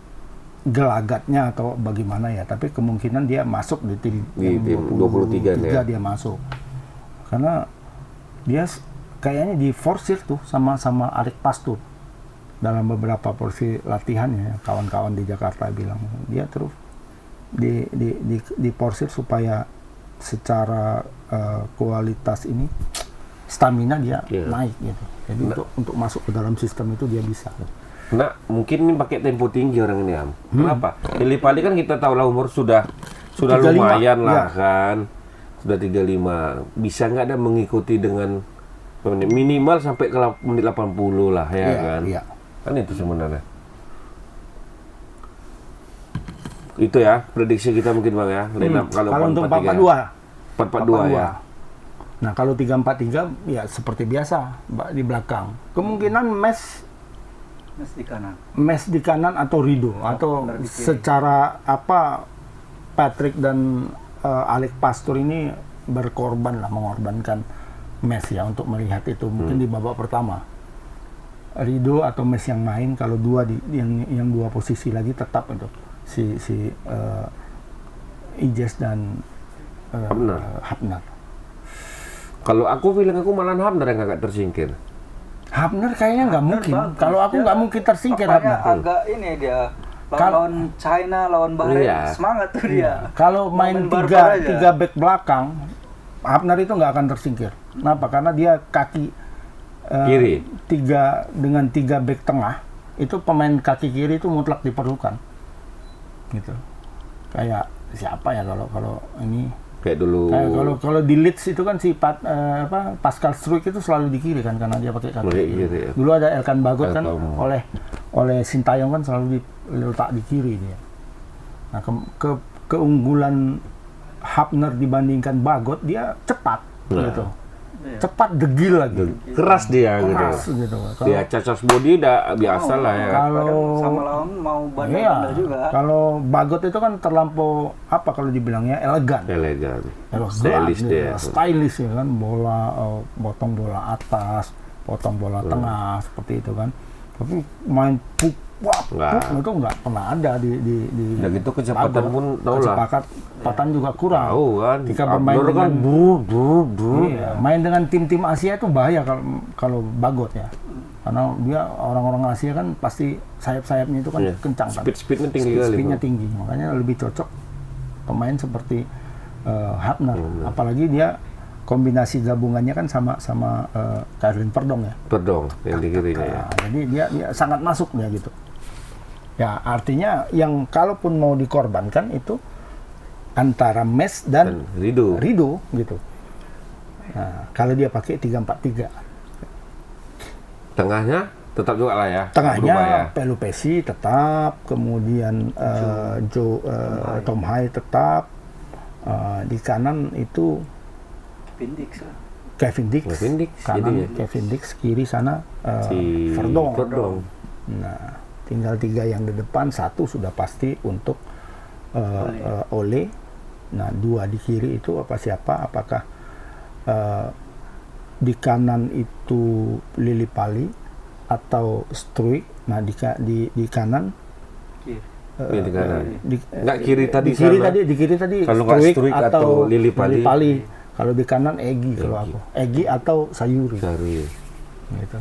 C: gelagatnya atau bagaimana ya, tapi kemungkinan dia masuk di tim
A: Di
C: yang
A: tim 23 ya.
C: dia masuk. Karena dia kayaknya diforsir tuh sama Arik Pastur dalam beberapa porsi latihannya. Kawan-kawan di Jakarta bilang dia terus diporsir supaya secara kualitas ini stamina dia naik gitu. Jadi untuk masuk ke dalam sistem itu dia bisa.
A: Nah, mungkin ini pakai tempo tinggi orang ini, Am. Kenapa? Lili Pali kan kita tahu lah umur sudah
C: 35,
A: lumayan lah
C: ya.
A: kan. Sudah 35. Bisa nggak ada mengikuti dengan minimal sampai ke menit 80 lah ya kan.
C: Iya.
A: Kan itu sebenarnya. Itu ya prediksi kita mungkin Bang ya.
C: Kalau untuk
A: 4-4-2.
C: 4-4-2
A: 4-4-2 ya.
C: Nah kalau 3-4-3 ya seperti biasa di belakang. Kemungkinan Mes di kanan atau Rido atau secara apa Patrick dan Alec Pastur ini mengorbankan Mes ya untuk melihat itu mungkin di babak pertama. Rido atau Mes yang main, kalau yang dua posisi lagi tetap untuk si Ijes dan Hapner.
A: Kalau aku feeling aku malah Hapner yang agak tersingkir.
C: Hapner kayaknya nggak mungkin. Kalau aku nggak mungkin tersingkir
B: Hapner.
C: Hapner.
B: Agak ini dia lawan China, lawan Bahrain,
A: Iya.
B: semangat tuh dia.
C: Kalau main tiga back belakang, Hapner itu nggak akan tersingkir. Kenapa? Karena dia kaki
A: Kiri.
C: dengan tiga back tengah, itu pemain kaki kiri itu mutlak diperlukan. Gitu. Kayak siapa ya kalau ini?
A: Kayak dulu.
C: Kalau di Leeds itu kan si Pascal Struijk itu selalu di kiri kan karena dia pakai kaki kiri.
A: Ya.
C: Dulu ada Elkan Bagot kan oleh Sintayong kan selalu diletak di kiri dia. Nah keunggulan Hapner dibandingkan Bagot, dia cepat gitu. Cepat, degil lagi.
A: Keras dia
C: Keras
A: gitu.
C: gitu.
A: Dia cacos body udah biasa lah ya.
C: Kalau
B: sama lawan mau mau bandel-bandel juga.
C: Kalau Bagot itu kan terlampau apa kalau dibilangnya elegan.
A: Elegan.
C: Stylish
A: dia.
C: Stylish ya kan, potong bola atas, potong bola tengah seperti itu kan. Tapi main itu nggak pernah ada di
A: Dan gitu kecepatan pun tahu lah.
C: Kecepatan juga kurang.
A: Tahu kan.
C: Ketika bermain
A: Abdur
C: dengan
A: iya.
C: main dengan tim-tim Asia itu bahaya kalau Bagot ya. Karena dia orang-orang Asia kan pasti sayap-sayapnya itu kan kencang kan.
A: Speednya tinggi kali.
C: Speednya tinggi, makanya lebih cocok pemain seperti Hapner. Apalagi dia kombinasi gabungannya kan sama Kevin Perdong ya.
A: Perdong yang di kirinya ya.
C: Jadi dia sangat masuk dia gitu. Ya artinya yang kalaupun mau dikorbankan itu antara Mes dan
A: Rido
C: gitu. Nah, kalau dia pakai 3-4-3.
A: Tengahnya tetap juga lah ya.
C: Tengahnya Pelupesi tetap, kemudian Tom Hai tetap, di kanan itu Kevin Dix. Kanan Kevin Dix, kiri sana Verdong. Nah, tinggal 3 yang di depan, 1 sudah pasti untuk Ole. Nah, 2 di kiri itu siapa? Apakah di kanan itu Lili Pali atau Struik? Nah, di kanan
A: di kanan. Enggak kiri tadi
C: di kiri tadi
A: kalau Struik atau Lili Pali.
C: Kalau di kanan Egy kalau aku. Egy atau Sayuri. Gitu.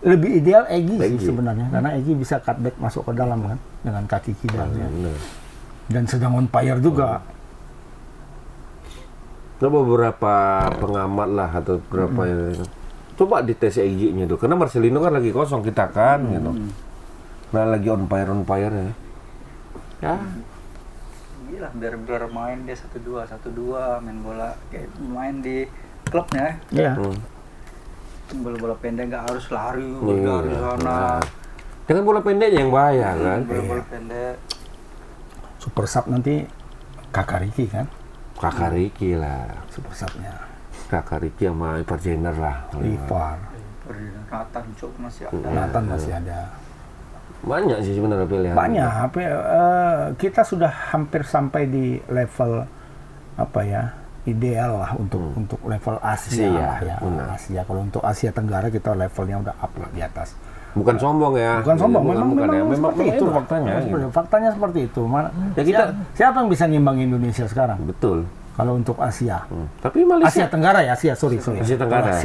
C: Lebih ideal Egy sih sebenarnya, karena Egy bisa cutback masuk ke dalam kan dengan kaki kidalnya. Dan sedang on fire juga.
A: Ada beberapa pengamat lah atau beberapa yang coba dites EG-nya tuh, karena Marcelino kan lagi kosong kita kan gitu. Nah lagi on fire ya. Ya.
B: Gila, biar main dia 1-2 main bola kayak main di klubnya.
C: Iya.
B: Bola-bola pendek nggak harus lari dari sana.
A: Dengan bola pendeknya yang bahaya kan.
B: Bola pendek.
C: Super sub nanti Kakak Riki kan.
A: Kakak Riki lah.
C: Super subnya.
A: Kakak Riki sama Ipar Jenner lah.
C: Ipar.
B: Nathan Cok masih ada.
C: Nathan masih ada.
A: Banyak sih sebenarnya pilihan.
C: Banyak. Kita sudah hampir sampai di level ideal lah untuk level Asia lah ya. Asia. Kalau untuk Asia Tenggara kita levelnya udah up lah di atas.
A: Bukan sombong ya.
C: Bukan sombong, memang
A: seperti itu faktanya.
C: Faktanya seperti itu. Siapa yang bisa ngimbang Indonesia sekarang?
A: Betul.
C: Kalau untuk Asia.
A: Tapi Malaysia.
C: Asia Tenggara ya, sorry.
A: Asia Tenggara.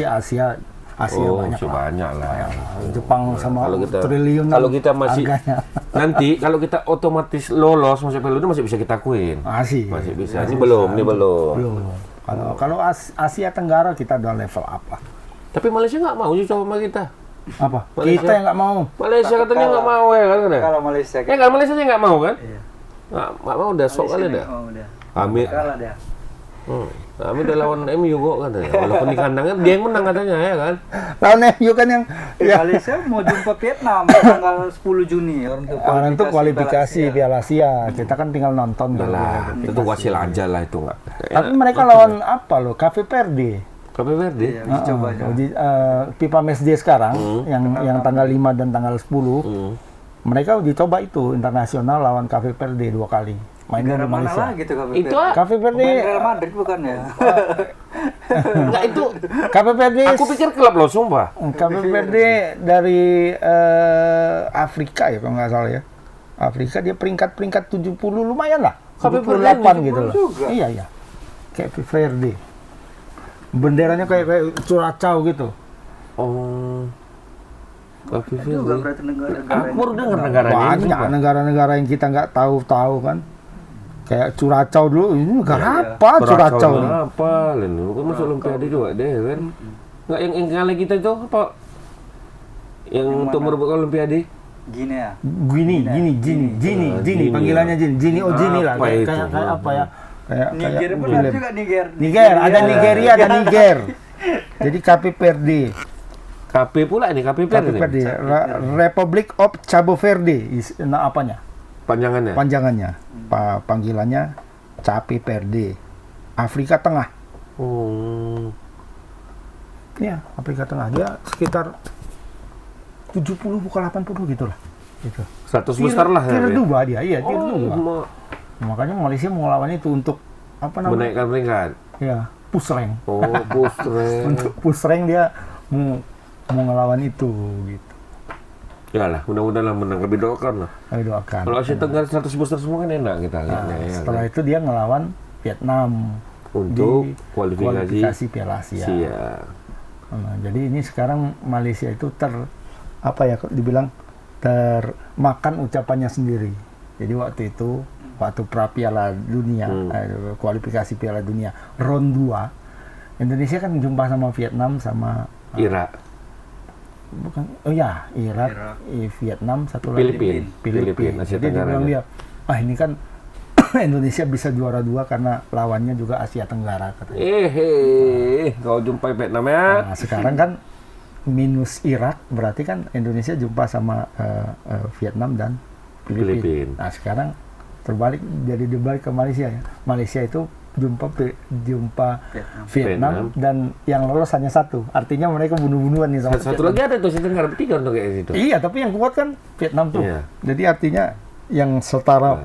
C: Asia
A: banyak lah.
C: Jepang sama triliunan.
A: Kalau kita masih
C: harganya.
A: nanti kalau kita otomatis lolos masuk Piala Dunia masih bisa kita akuin. Masih bisa. Ini belum.
C: Kalau Asia Tenggara kita udah level up lah.
A: Tapi Malaysia nggak mau coba sama kita.
C: Apa?
A: Malaysia.
C: Kita yang nggak mau.
A: Malaysia katanya nggak mau ya kan?
B: Kalau Malaysia.
A: Ya kan Malaysia nggak mau kan?
B: Iya.
A: Nggak mau udah sok kali dah. Kami.
B: Kalah dia.
A: Kami udah lawan MU kok katanya. Walaupun di kandangnya dia yang menang katanya ya kan.
C: Lawan MU kan yang
B: Malaysia mau jumpa Vietnam tanggal 10 Juni
C: orang itu kualifikasi Piala Asia. Kita kan tinggal nonton
A: lah. Itu wasil aja lah itu nggak.
C: Tapi mereka lawan apa loh? Cape Verde.
A: Cape Verde.
B: Coba
C: Pipa Mesde sekarang yang tanggal 5 dan tanggal 10. Mereka uji coba itu internasional lawan Cape Verde 2 kali. Mainnya di Malaysia.
B: Gitu,
A: itu
C: Cape Verde
B: Real Madrid bukan ya?
A: Enggak itu.
C: Cape Verde.
A: Aku pikir klub loh sumpah.
C: Cape Verde dari Afrika ya kalau nggak salah ya. Afrika dia peringkat 70 lumayan lah. 78 gitu loh. Iya. Cape Verde. Benderanya kayak curacao gitu.
A: Cape Verde.
B: Juga berarti negara-negara.
A: Aku baru dengar negaranya.
C: Banyak negara-negara yang kita nggak tahu kan. Kayak curacao dulu, ini negara apa curacao nih?
A: Apa? Lalu kan masuk Olimpiade juga deh kan? Nggak yang kali kita itu apa? Yang untuk merebut Olimpiade?
B: Guinea.
C: Gini, panggilannya Gini lah. Kayak apa ya?
B: Niger benar juga
C: Niger, ada Nigeria, ada Niger. Jadi Cape Verde.
A: KP pula ini, KP Verde.
C: Republic of Cabo Verde. Nah, apanya? Panjangannya. Panggilannya Cape Verde. Afrika Tengah. Iya, Afrika Tengah. Dia sekitar 70 bukan 80 gitu lah. Itu.
A: 100 besar lah.
C: Tier
A: ya.
C: 2 dia, iya tier 2.
A: mau
C: Makanya Malaysia mau ngelawan itu untuk apa namanya?
A: menaikkan peringkat.
C: Ya, push rank.
A: Oh, push rank.
C: Untuk push rank dia mau ngelawan itu gitu.
A: Ya lah, mudah-mudahan lah menang. Lebih doakan lah.
C: Kami doakan.
A: Kalau Asia Tenggara 100 besar semua kan enak kita lihatnya.
C: Nah,
A: ya,
C: setelah
A: kan?
C: itu dia ngelawan Vietnam
A: Untuk
C: di
A: kualifikasi
C: Piala Asia.
A: Siap.
C: Nah, jadi ini sekarang Malaysia itu dibilang termakan ucapannya sendiri. Jadi waktu pra Piala Dunia, kualifikasi Piala Dunia round 2, Indonesia kan jumpa sama Vietnam sama
A: Irak.
C: bukan Irak. Vietnam, satu lagi
A: Filipina, Asia
C: Jadi dia
A: Tenggara.
C: bilang dia, ini kan Indonesia bisa juara 2 karena lawannya juga Asia Tenggara katanya.
A: Kau jumpai Vietnam ya?
C: Nah, sekarang kan minus Irak, berarti kan Indonesia jumpa sama Vietnam dan Filipina.
A: Filipina.
C: Nah, sekarang terbalik, jadi dibalik ke Malaysia ya. Malaysia itu jumpa Vietnam dan yang lolos hanya satu. Artinya mereka bunuh-bunuhan nih sama
A: Satu lagi ada tuh Asia Tenggara, bertiga untuk kayak situ.
C: Iya, tapi yang kuat kan Vietnam tuh.
A: Iya.
C: Jadi artinya yang setara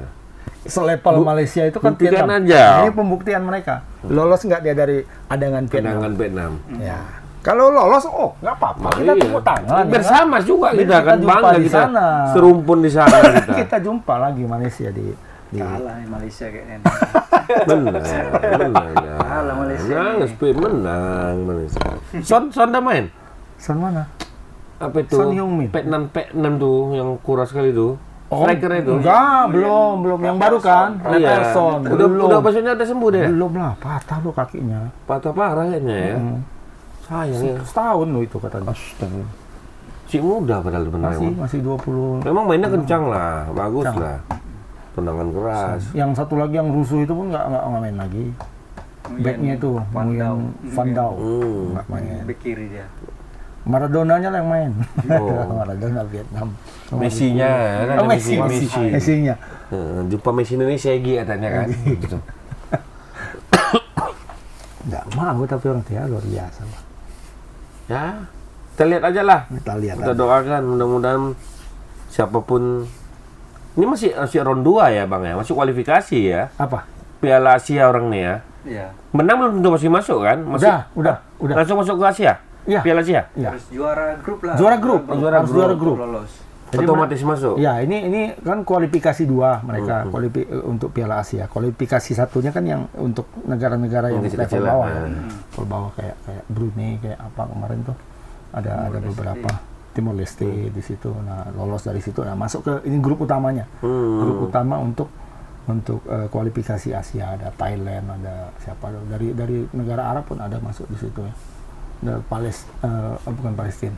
C: selevel Malaysia itu kan
A: buktikan
C: Vietnam.
A: aja.
C: Ini pembuktian mereka. Lolos nggak dia dari adangan Vietnam?
A: Cadangan Vietnam.
C: Ya. Kalau lolos, nggak apa-apa. Kita
A: Iya.
C: tepuk tangan.
A: Bersama juga
C: Kita
A: kita kan
C: jumpa
A: bangga
C: di
A: kita
C: sana.
A: serumpun di sana kita.
C: Kita jumpa lagi Malaysia di
B: Kalah nih Malaysia kayaknya.
A: Menang.
B: Kalah Malaysia.
A: Menang Malaysia. Son dah main.
C: Son mana?
A: Apa itu?
C: Son Heung-min.
A: P6 tuh yang kuras sekali tuh. Striker itu.
C: Enggak, belum yang baru kan.
A: Iya.
C: Nelson.
A: Udah maksudnya udah sembuh deh.
C: Belum lah, patah lo kakinya.
A: Patah parah kayaknya ya. Sayang ya.
C: Setahun lo itu katanya.
A: Astaga. Si muda padahal benar.
C: Masih 20.
A: Memang mainnya kencang lah, bagus lah. Tendangan keras.
C: Yang satu lagi yang rusuh itu pun nggak main lagi. Backnya itu, yang Van Dau. Nggak main.
B: Bek kiri dia.
C: Maradonanya lah yang main.
A: Oh.
C: Maradona Vietnam.
A: Messi-nya kan ada
C: Messi-nya.
A: Jumpa Messi Indonesia Gi katanya kan. Gitu.
C: Nggak mau, tapi orang dia luar biasa.
A: Ya, kita lihat aja lah.
C: Kita lihat.
A: Kita doakan mudah-mudahan siapapun. Ini masih round 2 ya Bang ya, masih kualifikasi ya.
C: Apa?
A: Piala Asia orang nih ya.
B: Iya.
A: Menang belum tentu masih masuk kan?
C: Udah.
A: Langsung masuk ke Asia?
C: Iya.
A: Piala Asia?
C: Iya.
B: Harus juara grup lah.
C: Juara grup. Harus juara grup.
B: Lolos.
C: Jadi
A: otomatis masuk?
C: Ya, ini kan kualifikasi 2 mereka untuk Piala Asia. Kualifikasi satunya kan yang untuk negara-negara yang level
A: kecil-kecilan,
C: bawah.
A: ya.
C: Level bawah kayak Brunei, kayak apa kemarin tuh. Ada beberapa Timor Leste di situ. Nah, lolos dari situ. Nah, masuk ke ini grup utamanya. Grup utama untuk kualifikasi Asia, ada Thailand, ada siapa dari negara Arab pun ada masuk di situ ya. Ada bukan Palestina.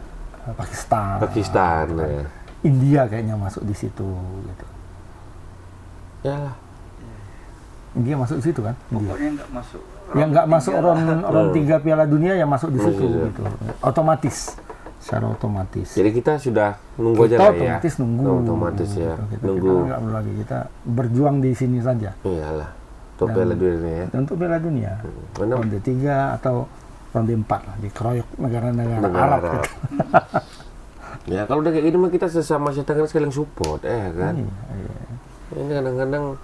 C: Pakistan.
A: Ya.
C: India kayaknya masuk di situ gitu.
A: Ya lah.
C: India masuk di situ kan? India.
B: Pokoknya nggak masuk.
C: Yang nggak masuk round 3 Piala Dunia yang masuk di situ gitu. Otomatis. Secara otomatis.
A: Jadi kita sudah nunggu aja
C: Kita
A: lah ya.
C: otomatis nunggu.
A: Otomatis ya.
C: Kita
A: Nunggu.
C: nggak perlu lagi, kita berjuang di sini saja.
A: Iyalah. Untuk Piala Dunia ya.
C: Untuk Piala Dunia.
A: Mana?
C: Ronde 3 atau ronde 4 lah, dikeroyok negara-negara
A: Negara
C: Arab.
A: Arab.
C: Gitu.
A: Ya kalau udah kayak gini mah kita sesama Asia Tenggara sekalian support kan.
C: Iya.
A: Ini kadang-kadang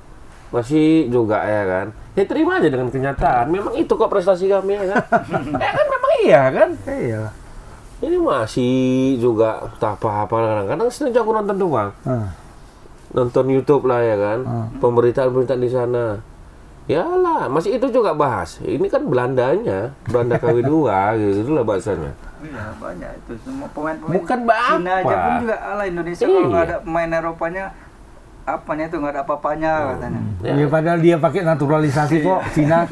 A: masih juga ya kan. Ya terima aja dengan kenyataan. Memang itu kok prestasi kami ya kan. Kan memang iya kan.
C: Iya.
A: Ini masih juga tak apa-apa kadang-kadang sering aku nonton tuh Bang. Nonton YouTube lah ya kan. Pemberitaan-pemberitaan di sana. Yalah, masih itu juga bahas. Ini kan Belandanya, Belanda KW2 gitu lah bahasanya.
B: Iya banyak itu semua pemain-pemain.
A: Bukan apa.
B: Cina aja pun juga ala Indonesia kalau nggak
A: Iya.
B: ada pemain Eropanya apanya itu nggak ada apa-apanya katanya.
C: Ya, padahal dia pakai naturalisasi kok Cina.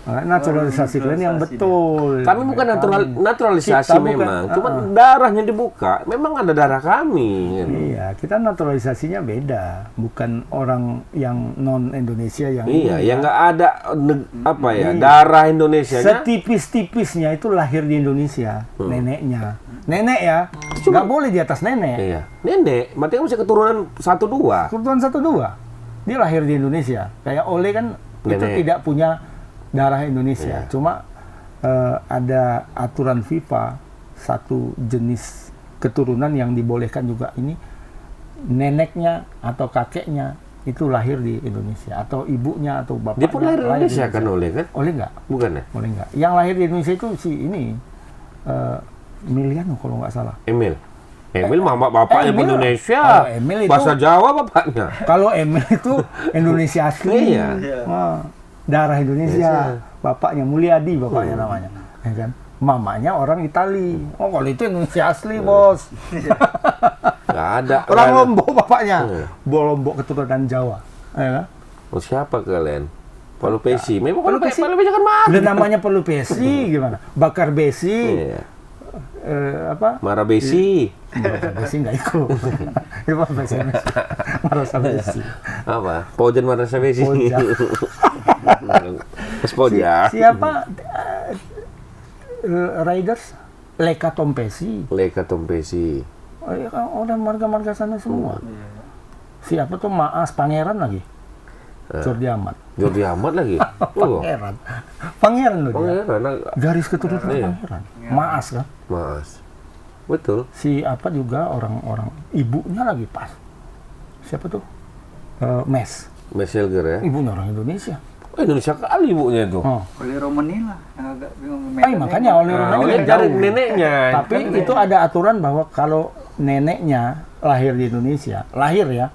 C: Naturalisasi kalian yang betul.
A: Kami bukan naturalisasi
C: Kita bukan,
A: memang, cuman darahnya dibuka. Memang ada darah kami. Gitu.
C: Iya, kita naturalisasinya beda, bukan orang yang non Indonesia yang
A: Iya, yang nggak ada darah Indonesia.
C: setipis-tipisnya itu lahir di Indonesia, neneknya. Nenek ya, nggak boleh di atas nenek.
A: Iya, nenek, berarti kan masih keturunan 1-2.
C: Kebetulan 1-2. Dia lahir di Indonesia. Kayak Ole kan itu
A: Nenek.
C: tidak punya darah Indonesia.
A: Iya.
C: Cuma ada aturan FIFA satu jenis keturunan yang dibolehkan juga ini neneknya atau kakeknya itu lahir di Indonesia, atau ibunya atau bapaknya.
A: Dia pun lahir di Indonesia kan oleh kan?
C: Oleh nggak?
A: Bukan ya?
C: Oleh nggak? Yang lahir di Indonesia itu si ini Miliano kalau nggak salah.
A: Emil mama bapaknya
C: Emil.
A: Indonesia.
C: Kalau Emil itu-
A: bahasa Jawa bapaknya.
C: Kalau Emil itu Indonesia asli,
A: Iya.
C: darah Indonesia,
A: Indonesia.
C: bapaknya Mulyadi bapaknya namanya, ya kan? Mamanya orang Itali. Oh kalau itu Indonesia asli bos.
A: Nggak ada.
C: Orang
A: kan?
C: Lombok bapaknya,
A: Iya.
C: Lombok keturunan Jawa, ya kan?
A: Oh, siapa kalian? Palu Pesi. Memang Palu
C: Pesi.
A: Pesi kan mah.
C: Udah namanya perlu besi gimana? Bakar besi,
A: Iya.
C: apa?
A: Marah Besi.
C: Bakar besi nggak ikut. Itu apa bahasa Indonesia? Marasa besi.
A: Apa? Pojan Marah Besi.
C: Pojan.
A: Mas Poja.
C: Siapa? Riders? Leka Tompesi.
A: Leka Tompesi.
C: Oh, iya kan, udah marga-marga sana semua.
B: Iya.
C: Siapa tuh Maas Pangeran lagi? Jordi Amat.
A: Jordi Amat lagi. Oh,
C: Pangeran loh dia.
A: Pangeran.
C: Garis keturunan
A: Iya.
C: Pangeran. Maas kan?
A: Mas. Betul.
C: Si apa juga orang-orang ibunya lagi pas. Siapa tuh? Mes.
A: Messelger ya.
C: Ibunya orang Indonesia.
A: Oh, Indonesia kali ibunya itu.
C: Oh.
B: Oleh Romani lah, yang agak bingung.
C: Makanya oleh
A: Nah,
C: Romani
A: oleh
C: lebih
A: dari
C: jauh.
A: neneknya.
C: Tapi itu ada aturan bahwa kalau neneknya lahir di Indonesia, lahir ya,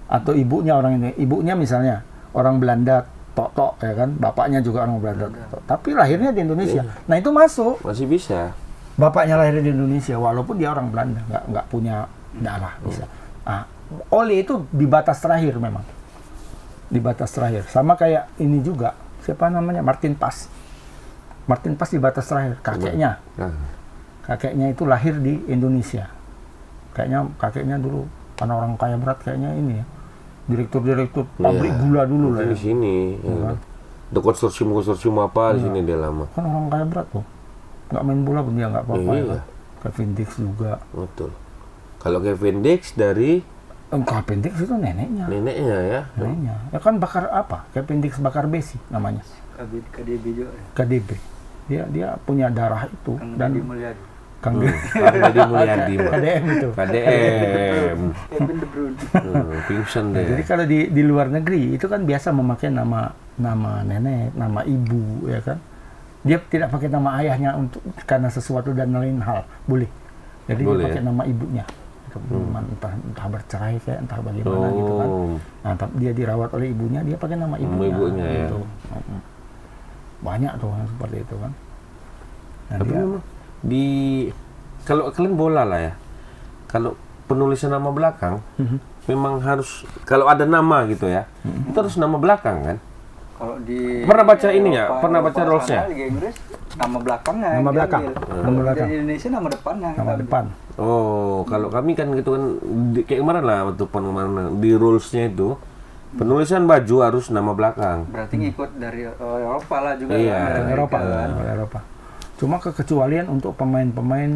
C: atau ibunya orang ini, ibunya misalnya orang Belanda, tok ya kan, bapaknya juga orang Belanda, tok. Tapi lahirnya di Indonesia. Nah itu masuk.
A: Masih bisa.
C: Bapaknya lahir di Indonesia, walaupun dia orang Belanda, nggak punya darah bisa. Nah, oleh itu di batas terakhir memang, di batas terakhir. Sama kayak ini juga, siapa namanya, Martin Pas. Martin Pas di batas terakhir, kakeknya.
A: Nah,
C: Kakeknya itu lahir di Indonesia. Kayaknya kakeknya dulu karena orang kaya berat kayaknya ini ya. Direktur pabrik
A: Iya.
C: gula dulu lah
A: di
C: ya.
A: sini. Ya. Ada konsorsium apa di sini dia lama.
C: Kan orang kaya berat tuh. Nggak main bola pun dia nggak apa-apa
A: Iya.
C: ya kan. Kevin Dix juga.
A: Betul. Kalau Kevin Dix dari
C: Kevin Dix itu neneknya.
A: neneknya ya.
C: Neneknya. Ya kan bakar apa? Kevin Dix bakar besi namanya.
B: KDB juga ya.
C: KDB. Dia punya darah itu
B: Kang
C: dan
B: Deddy Mulyadi.
C: Kang
A: Deddy Mulyadi. Pak.
C: KDM itu.
A: KDM.
B: Kevin De Bruyne.
A: Pingsan
C: Nah, jadi
A: deh.
C: kalau di luar negeri itu kan biasa memakai nama nenek, nama ibu, ya kan. Dia tidak pakai nama ayahnya untuk karena sesuatu dan lain hal, boleh. Jadi
A: Boleh,
C: dia pakai
A: ya?
C: nama ibunya. Itu entah bercerai kayak entah bagaimana gitu kan. Nah, tapi dia dirawat oleh ibunya, dia pakai nama ibunya.
A: ibunya, ya.
C: gitu. Banyak tuh yang seperti itu kan. Nah,
A: Tapi
C: dia,
A: memang di kalau kalian bola lah ya. Kalau penulisan nama belakang memang harus kalau ada nama gitu ya. Itu harus nama belakang kan?
B: Kalau di
A: Pernah baca ini nggak?
B: Eropa-
A: Pernah baca
B: Eropa
A: rules-nya?
B: sana, Liga Inggris nama belakangnya.
C: Nama
B: yang
C: belakang.
B: diambil.
C: Nama belakang.
B: Di Indonesia nama depannya.
C: nama depan.
A: Oh, kalau kami kan gitu kan kayak kemarin lah waktu kemarin di rules-nya itu penulisan baju harus nama belakang.
B: Berarti ngikut dari Eropa lah juga.
A: Iya.
B: kan, dari
C: Eropa,
B: Amerika kan.
C: Eropa. Cuma kekecualian untuk pemain-pemain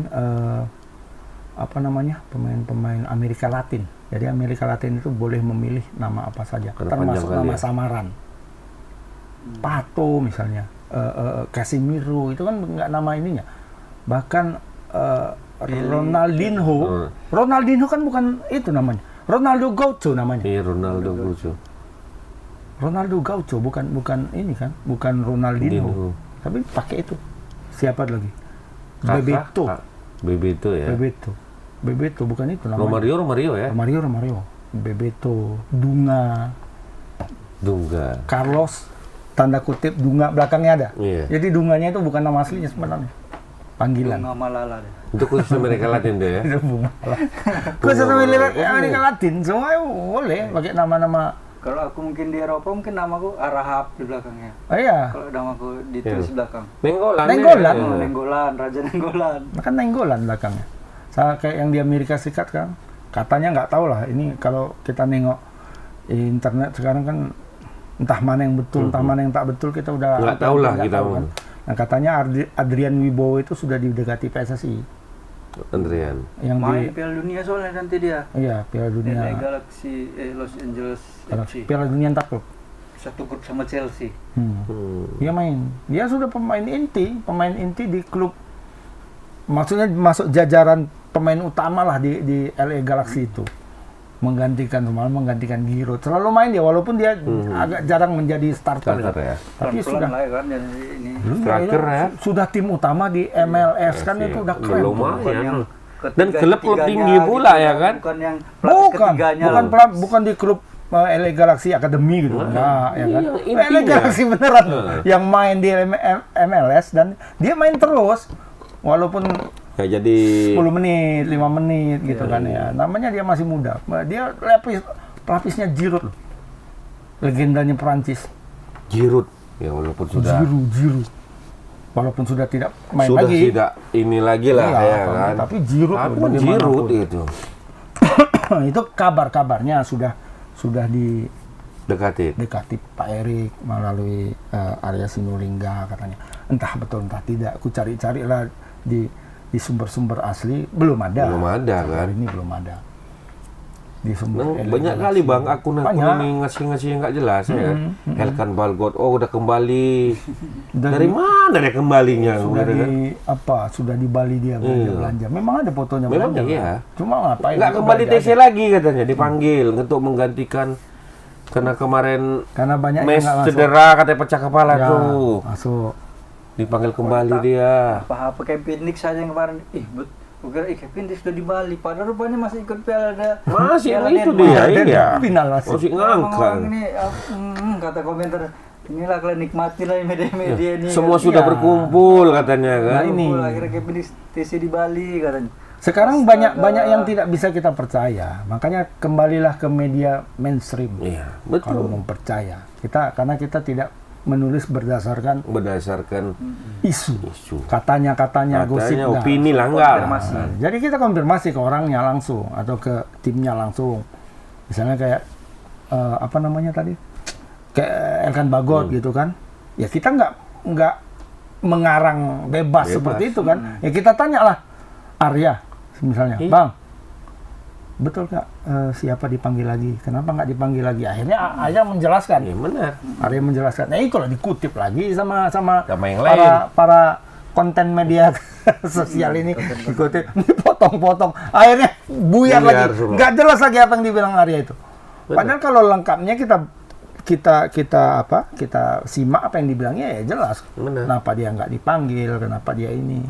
C: apa namanya, pemain-pemain Amerika Latin. Jadi Amerika Latin itu boleh memilih nama apa saja,
A: Karena
C: termasuk
A: panjang kali
C: nama
A: ya.
C: samaran. Pato misalnya, Casemiro itu kan nggak nama ininya. Bahkan Ronaldinho, Ronaldinho kan bukan itu namanya. Ronaldo Gaucho namanya.
A: Iya, Ronaldo Gaucho.
C: Ronaldo Gaucho bukan ini kan, bukan Ronaldinho.
A: Dinho.
C: Tapi pakai itu. Siapa lagi?
A: Kakak,
C: Bebeto.
A: Kak. Bebeto ya.
C: Bebeto bukan itu namanya.
A: Romario ya.
C: Romario. Bebeto, Dunga, Carlos, tanda kutip Dunga belakangnya ada.
A: Iya.
C: Jadi Dunganya itu bukan nama aslinya sebenarnya. Panggilan.
B: Bunga Malala deh.
A: Itu khusus Amerika Latin deh ya.
C: Itu bunga. Khusus Amerika Latin semua boleh pakai nama-nama.
B: Kalau aku mungkin di Eropa mungkin namaku Rahab di belakangnya.
C: Oh iya,
B: Kalau namaku ditulis di belakang.
A: Nenggolan.
C: Nenggolan.
A: ya.
B: Nenggolan, Raja Nenggolan.
C: kan Nenggolan belakangnya. Sama kayak yang di Amerika Serikat kan, katanya nggak tahu lah. Ini kalau kita nengok internet sekarang kan entah mana yang betul, entah mana yang tak betul kita udah
A: Nggak tahu lah
C: nggak
A: kita
C: tahu
A: mau.
C: kan. Nah katanya Adrian Wibowo itu sudah didekati PSSI.
A: Andrian.
C: Yang di
B: Main Piala Dunia soalnya nanti dia.
C: iya Piala
B: LA
C: Dunia,
B: Galaxy Los Angeles FC.
C: Piala Dunia antar klub.
B: Satu grup sama Chelsea.
C: Dia main. Dia sudah pemain inti di klub. Maksudnya masuk jajaran pemain utama lah di LA Galaxy itu. menggantikan Giroud. Selalu main dia walaupun dia agak jarang menjadi starter.
A: Starter ya.
C: Tapi
B: Pelan-pelan
C: sudah
B: lah ya kan jadi ini.
A: Striker ya.
C: sudah tim utama di MLS kan
A: Iya,
C: itu udah keren.
A: lumayan.
B: Ketiga-
A: Dan klub-klub
B: ketiganya
A: tinggi pula
B: gitu,
A: ya kan?
B: Bukan yang pelapis ketiganya loh.
C: Bukan di klub LA Galaxy Academy gitu. Nah, ya kan.
A: Iya,
C: LA
A: intinya.
C: Galaxy beneran loh, yang main di MLS dan dia main terus walaupun
A: Ya jadi
C: 10 menit, 5 menit gitu kan ya. Namanya dia masih muda. Dia pelapisnya Giroud loh. Legendanya Perancis.
A: Giroud ya walaupun sudah
C: Giroud. Walaupun sudah tidak main
A: sudah
C: lagi.
A: tidak ini lagi lah
C: Iya,
A: ya kan.
C: Tapi Giroud
A: Tapi
C: loh,
A: Giroud
C: bagaimanapun.
A: itu
C: Itu kabarnya sudah
A: dekatin.
C: dekati Pak Erik melalui Arya Sinulinga katanya. Entah betul entah tidak. Aku cari-cari lah di sumber-sumber asli belum ada.
A: Belum ada
C: Sampai
A: kan.
C: hari ini belum ada. Di sumber LA
A: Banyak
C: Galaxy.
A: kali bang akun-akun
C: Banyak.
A: ini ngasih yang nggak jelas ya. Elkan Balgot, oh udah kembali. Dari mana dia kembalinya?
C: Sudah
A: Udah, kan?
C: sudah di Bali dia belanja. Memang ada fotonya
A: Memang
C: belanja.
A: iya.
C: Kan? Cuma ngapain?
A: Nggak
C: dia
A: kembali
C: belanja
A: TC
C: aja.
A: lagi katanya, dipanggil untuk menggantikan karena kemarin
C: Karena banyak
A: mes
C: yang nggak masuk.
A: cedera katanya pecah kepala
C: Ya,
A: tuh.
C: masuk.
A: Dipanggil kembali dia.
B: Apa Kevin Nix saja yang kemarin. Bukan Kevin Nix sudah di Bali. Padahal rupanya masih ikut piala.
A: Masih
B: Piala
A: itu
B: Denmark.
A: dia,
C: Dan
A: iya.
C: final masih.
A: Masih ngangkat.
B: Ngomong ini kata komentar. Inilah kalian nikmati lah media-media ini.
A: Semua
B: kan.
A: sudah
C: Iya.
A: berkumpul katanya kan.
C: Nah, ini.
B: Akhirnya Kevin Nix TC di Bali katanya.
C: Sekarang banyak yang tidak bisa kita percaya. Makanya kembalilah ke media mainstream.
A: Iya,
C: Kalau
A: betul.
C: mau percaya. Karena kita tidak menulis berdasarkan
A: Berdasarkan
C: isu.
A: isu.
C: Katanya gosip.
A: Katanya
C: Nah.
A: opini lah enggak.
B: Konfirmasi.
C: Jadi kita konfirmasi ke orangnya langsung atau ke timnya langsung. Misalnya kayak apa namanya tadi? Kayak Elkan Bagot gitu kan. Ya kita nggak mengarang bebas seperti itu kan. Ya kita tanyalah Arya misalnya, Bang, betul nggak siapa dipanggil lagi? Kenapa nggak dipanggil lagi? Akhirnya Arya menjelaskan.
A: Iya benar.
C: Arya menjelaskan. Nah, itu lah dikutip lagi sama
A: yang lain.
C: para konten media sosial ini dikutip, dipotong-potong. Akhirnya buyar lagi.
A: semua.
C: Nggak jelas lagi apa yang dibilang Arya itu. Padahal kalau lengkapnya kita simak apa yang dibilangnya ya jelas.
A: Benar.
C: Kenapa dia nggak dipanggil? Kenapa dia ini?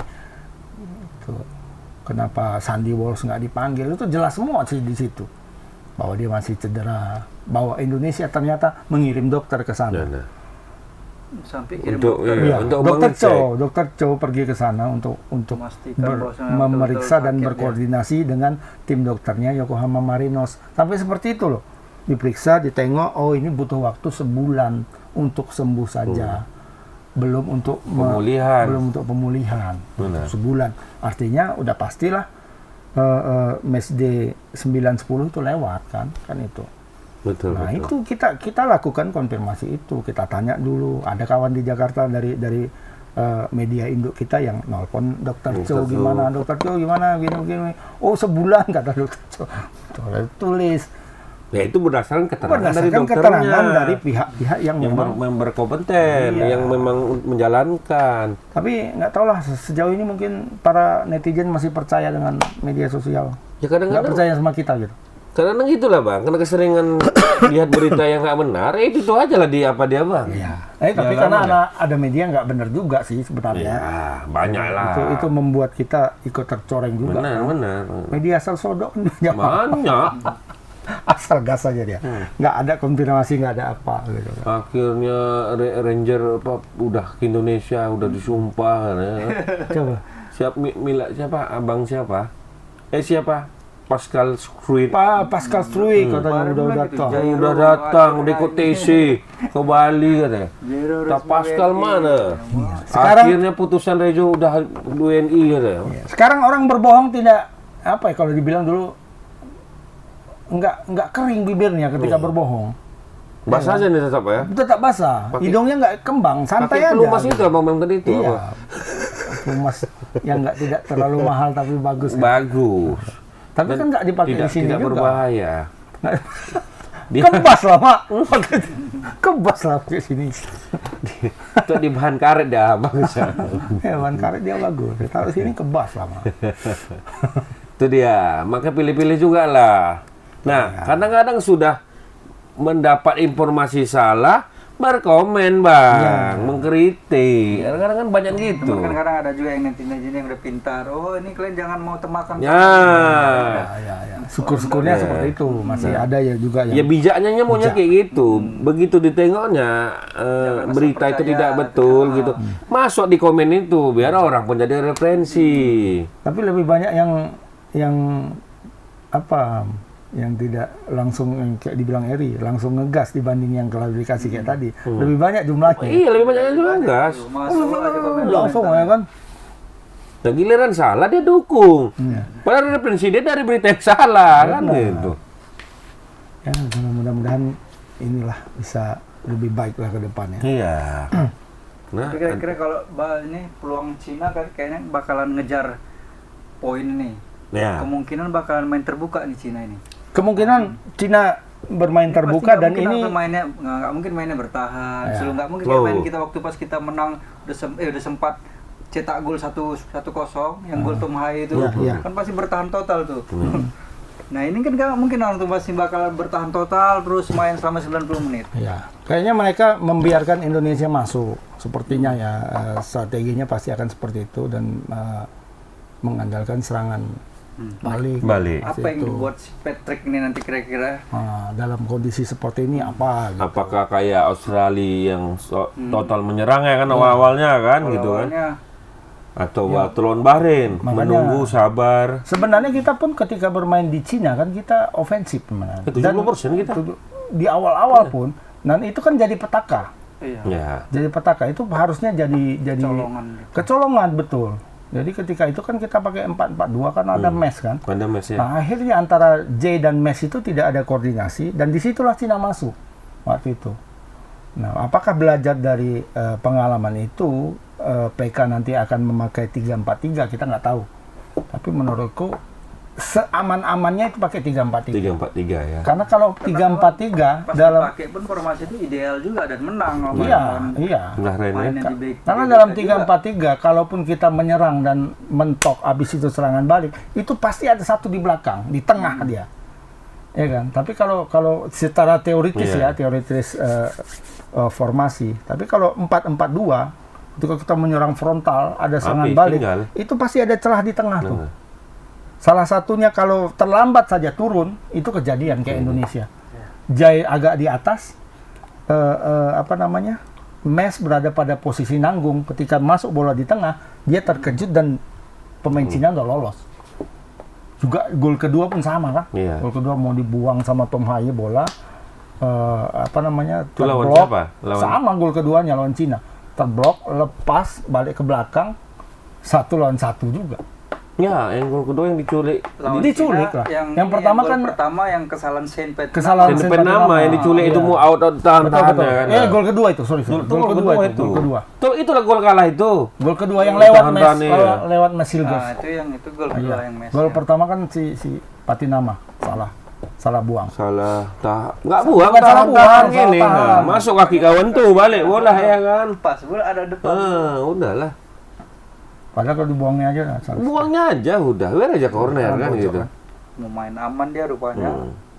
C: Tuh. Kenapa Sandy Walsh nggak dipanggil? Itu jelas semua sih di situ. Bahwa dia masih cedera. Bahwa Indonesia ternyata mengirim dokter ke sana.
A: Nah.
B: Sampai kirim
A: Untuk
B: dokter.
A: iya, untuk mengecek.
C: Dokter Cho pergi ke sana untuk
B: Memastikan bahwasanya
C: memeriksa
B: betul-betul
C: dan
B: sakit
C: berkoordinasi dengan tim dokternya Yokohama Marinos. Sampai seperti itu loh. Diperiksa, ditengok, oh ini butuh waktu sebulan untuk sembuh saja. Belum untuk pemulihan.
A: Benar.
C: Sebulan. Artinya udah pastilah match day 9-10 itu lewat kan itu.
A: Betul.
C: Nah
A: betul.
C: itu kita lakukan konfirmasi itu, kita tanya dulu. Ada kawan di Jakarta dari media induk kita yang nelpon Dokter Cho gimana, gini. Oh sebulan kata Dokter Cho. Tulis.
A: Ya itu berdasarkan keterangan dari
C: Berdasarkan
A: dokternya.
C: keterangan dari pihak-pihak yang memang.
A: berkompeten,
C: Iya.
A: yang memang menjalankan.
C: Tapi nggak tahu lah sejauh ini mungkin para netizen masih percaya dengan media sosial.
A: Ya
C: Nggak
A: kadang-kadang
C: percaya sama kita gitu.
A: kadang gitulah bang, karena keseringan lihat berita yang nggak benar, itu tuh aja lah dia bang.
C: Iya. Tapi
A: Ya,
C: karena
A: lama
C: ada media nggak benar juga sih sebenarnya.
A: Ya banyak lah.
C: Itu membuat kita ikut tercoreng juga.
A: benar.
C: Media asal sodok banyak. Asal gas aja dia. Nggak ada konfirmasi, nggak ada apa gitu.
A: Akhirnya Ranger udah ke Indonesia, udah disumpah kan ya.
C: Coba.
A: Siapa? Abang siapa? Siapa? Pascal Struit.
C: Pascal Struik katanya udah datang.
A: Udah datang, udah ikut TC ke Bali katanya. Tak Pascal mana?
C: Sekarang-
A: Akhirnya putusan Rejo udah WNI katanya.
C: Sekarang orang berbohong tidak apa ya kalau dibilang dulu nggak kering bibirnya ketika berbohong.
A: Basah aja nih tetap ya.
C: Tetap basah. Hidungnya nggak kembang, santai
A: Pakai
C: aja.
A: pelumas itu abang tadi itu
C: Iya.
A: apa?
C: Pelumas yang tidak terlalu mahal tapi bagus. Kan?
A: Bagus.
C: Tapi kan nggak dipakai di sini
A: tidak
C: juga.
A: berbahaya. Dia
C: Kebas lah, Mak. Kebas lah di sini.
A: itu di bahan karet dah bagus.
C: Hewan karet dia bagus. Taruh sini kebas lah, Mak.
A: Itu dia. Maka pilih-pilih juga lah. Nah, kadang-kadang sudah mendapat informasi salah, berkomen Bang, mengkritik. Kadang-kadang kan banyak gitu.
B: Cuman kan kadang ada juga yang netizen yang udah pintar. Oh, ini kalian jangan mau temakan.
A: Ya.
C: Ya. Syukur-syukurnya seperti itu. Masih ada ya juga
A: Ya
C: yang
A: bijaknya maunya kayak gitu. Begitu ditengoknya berita itu tidak betul gitu. Masuk di komen itu biar orang pun jadi referensi.
C: tapi lebih banyak yang apa yang tidak langsung yang kayak dibilang Eri langsung ngegas dibanding yang klarifikasi kayak tadi. Lebih banyak jumlahnya.
A: Iya, lebih banyak yang juga gas.
B: Masuk aja komen.
C: Langsung ya kan.
A: Nah, giliran salah dia dukung. Padahal referensi dia dari berita yang salah kan gitu.
C: Ya, mudah-mudahan inilah bisa lebih baik lah ke depannya.
A: Iya. Nah,
B: Tapi kira-kira kalau ini peluang Cina kan kayaknya bakalan ngejar poin nih.
A: ya.
B: Kemungkinan bakalan main terbuka nih Cina ini.
C: Kemungkinan Cina bermain terbuka dan ini
B: nggak mungkin mainnya bertahan.
C: Ya.
B: Selalu nggak mungkin
A: Oh.
B: main kita waktu pas kita menang udah sempat cetak gol 1-0 yang gol Tom Hai itu
C: Iya.
B: kan pasti bertahan total tuh. Nah ini kan nggak mungkin langsung pasti bakal bertahan total terus main selama 90 menit.
C: ya kayaknya mereka membiarkan Indonesia masuk. Sepertinya ya strateginya pasti akan seperti itu dan mengandalkan serangan balik.
B: Apa yang dibuat si Patrick ini nanti kira-kira?
C: Dalam kondisi seperti ini apa gitu.
A: Apakah kayak Australia yang total menyerang ya kan awal-awalnya kan gitu kan?
B: Awalnya,
A: Atau waktu lawan Bahrain
C: Makanya-
A: menunggu sabar.
C: Sebenarnya kita pun ketika bermain di Cina kan kita ofensif sebenarnya.
A: 70% kita.
C: Di awal-awal pun dan itu kan jadi petaka.
B: iya.
A: Ya.
C: Jadi petaka itu harusnya jadi
B: Colongan gitu.
C: kecolongan betul. Jadi ketika itu kan kita pakai 4-4-2 kan ada mes kan.
A: Pada match ya.
C: Nah, akhirnya antara J dan mes itu tidak ada koordinasi dan disitulah Cina masuk waktu itu. Nah, apakah belajar dari pengalaman itu PK nanti akan memakai 3-4-3 kita nggak tahu. Tapi menurutku seaman-amannya itu pakai 3-4-3.
A: 3-4-3 ya.
C: Karena kalau 3-4-3
B: Pas
C: dalam
B: dipakai pun formasi itu ideal juga dan menang loh.
C: iya.
A: Bahrain ya.
B: Mainnya di back.
C: Karena dalam 3-4-3 kalaupun kita menyerang dan mentok habis itu serangan balik, itu pasti ada satu di belakang, di tengah dia. Ya kan? Tapi kalau secara teoritis
A: Iya.
C: teoritis formasi. Tapi kalau 4-4-2 ketika kita menyerang frontal, ada serangan
A: Habis,
C: balik,
A: tinggal.
C: itu pasti ada celah di tengah tuh.
A: Nah.
C: Salah satunya kalau terlambat saja turun, itu kejadian kayak Indonesia. Jai agak di atas, Mes berada pada posisi nanggung. Ketika masuk bola di tengah, dia terkejut dan pemain Cina udah lolos. Juga gol kedua pun sama kan?
A: Iya.
C: Gol kedua mau dibuang sama Tom Haye bola,
A: Itu lawan
C: terblok.
A: siapa?
C: Sama gol keduanya lawan Cina. Terblok, lepas, balik ke belakang, 1-1 juga.
A: Ya, yang gol kedua yang diculik.
B: Lawan
C: Diculik
B: Cina,
C: lah.
B: Yang
C: pertama
B: gol
C: kan
B: pertama yang kesalahan Saint Patrick.
C: kesalahan
A: Yang
C: Saint
A: nama
C: Patrick
A: yang diculik itu
C: Iya.
A: mau out tahan
C: Betul.
A: kan.
C: Gol kedua itu, sorry. Gol kedua itu. Gol kedua.
A: Tuh itulah gol kalah itu.
C: Gol kedua yang lewat Mes,
A: Tahan-tahan, iya.
C: lewat Mes Hilgers.
B: Nah, itu gol kedua
C: Iya.
B: yang Messi.
C: Gol pertama kan si Patinama salah buang.
A: Salah enggak buang,
C: Bukan salah
A: tahan
C: buang,
A: gini.
C: salah tahan.
A: Nah, masuk kaki kawan tuh balik bola ya kan.
B: Pas bola ada depan.
A: Udahlah.
C: Padahal kalau dibuangnya aja salah.
A: Buangnya aja udah, biar aja corner kan
C: bocor
A: gitu.
C: kan.
B: Mau main aman dia rupanya.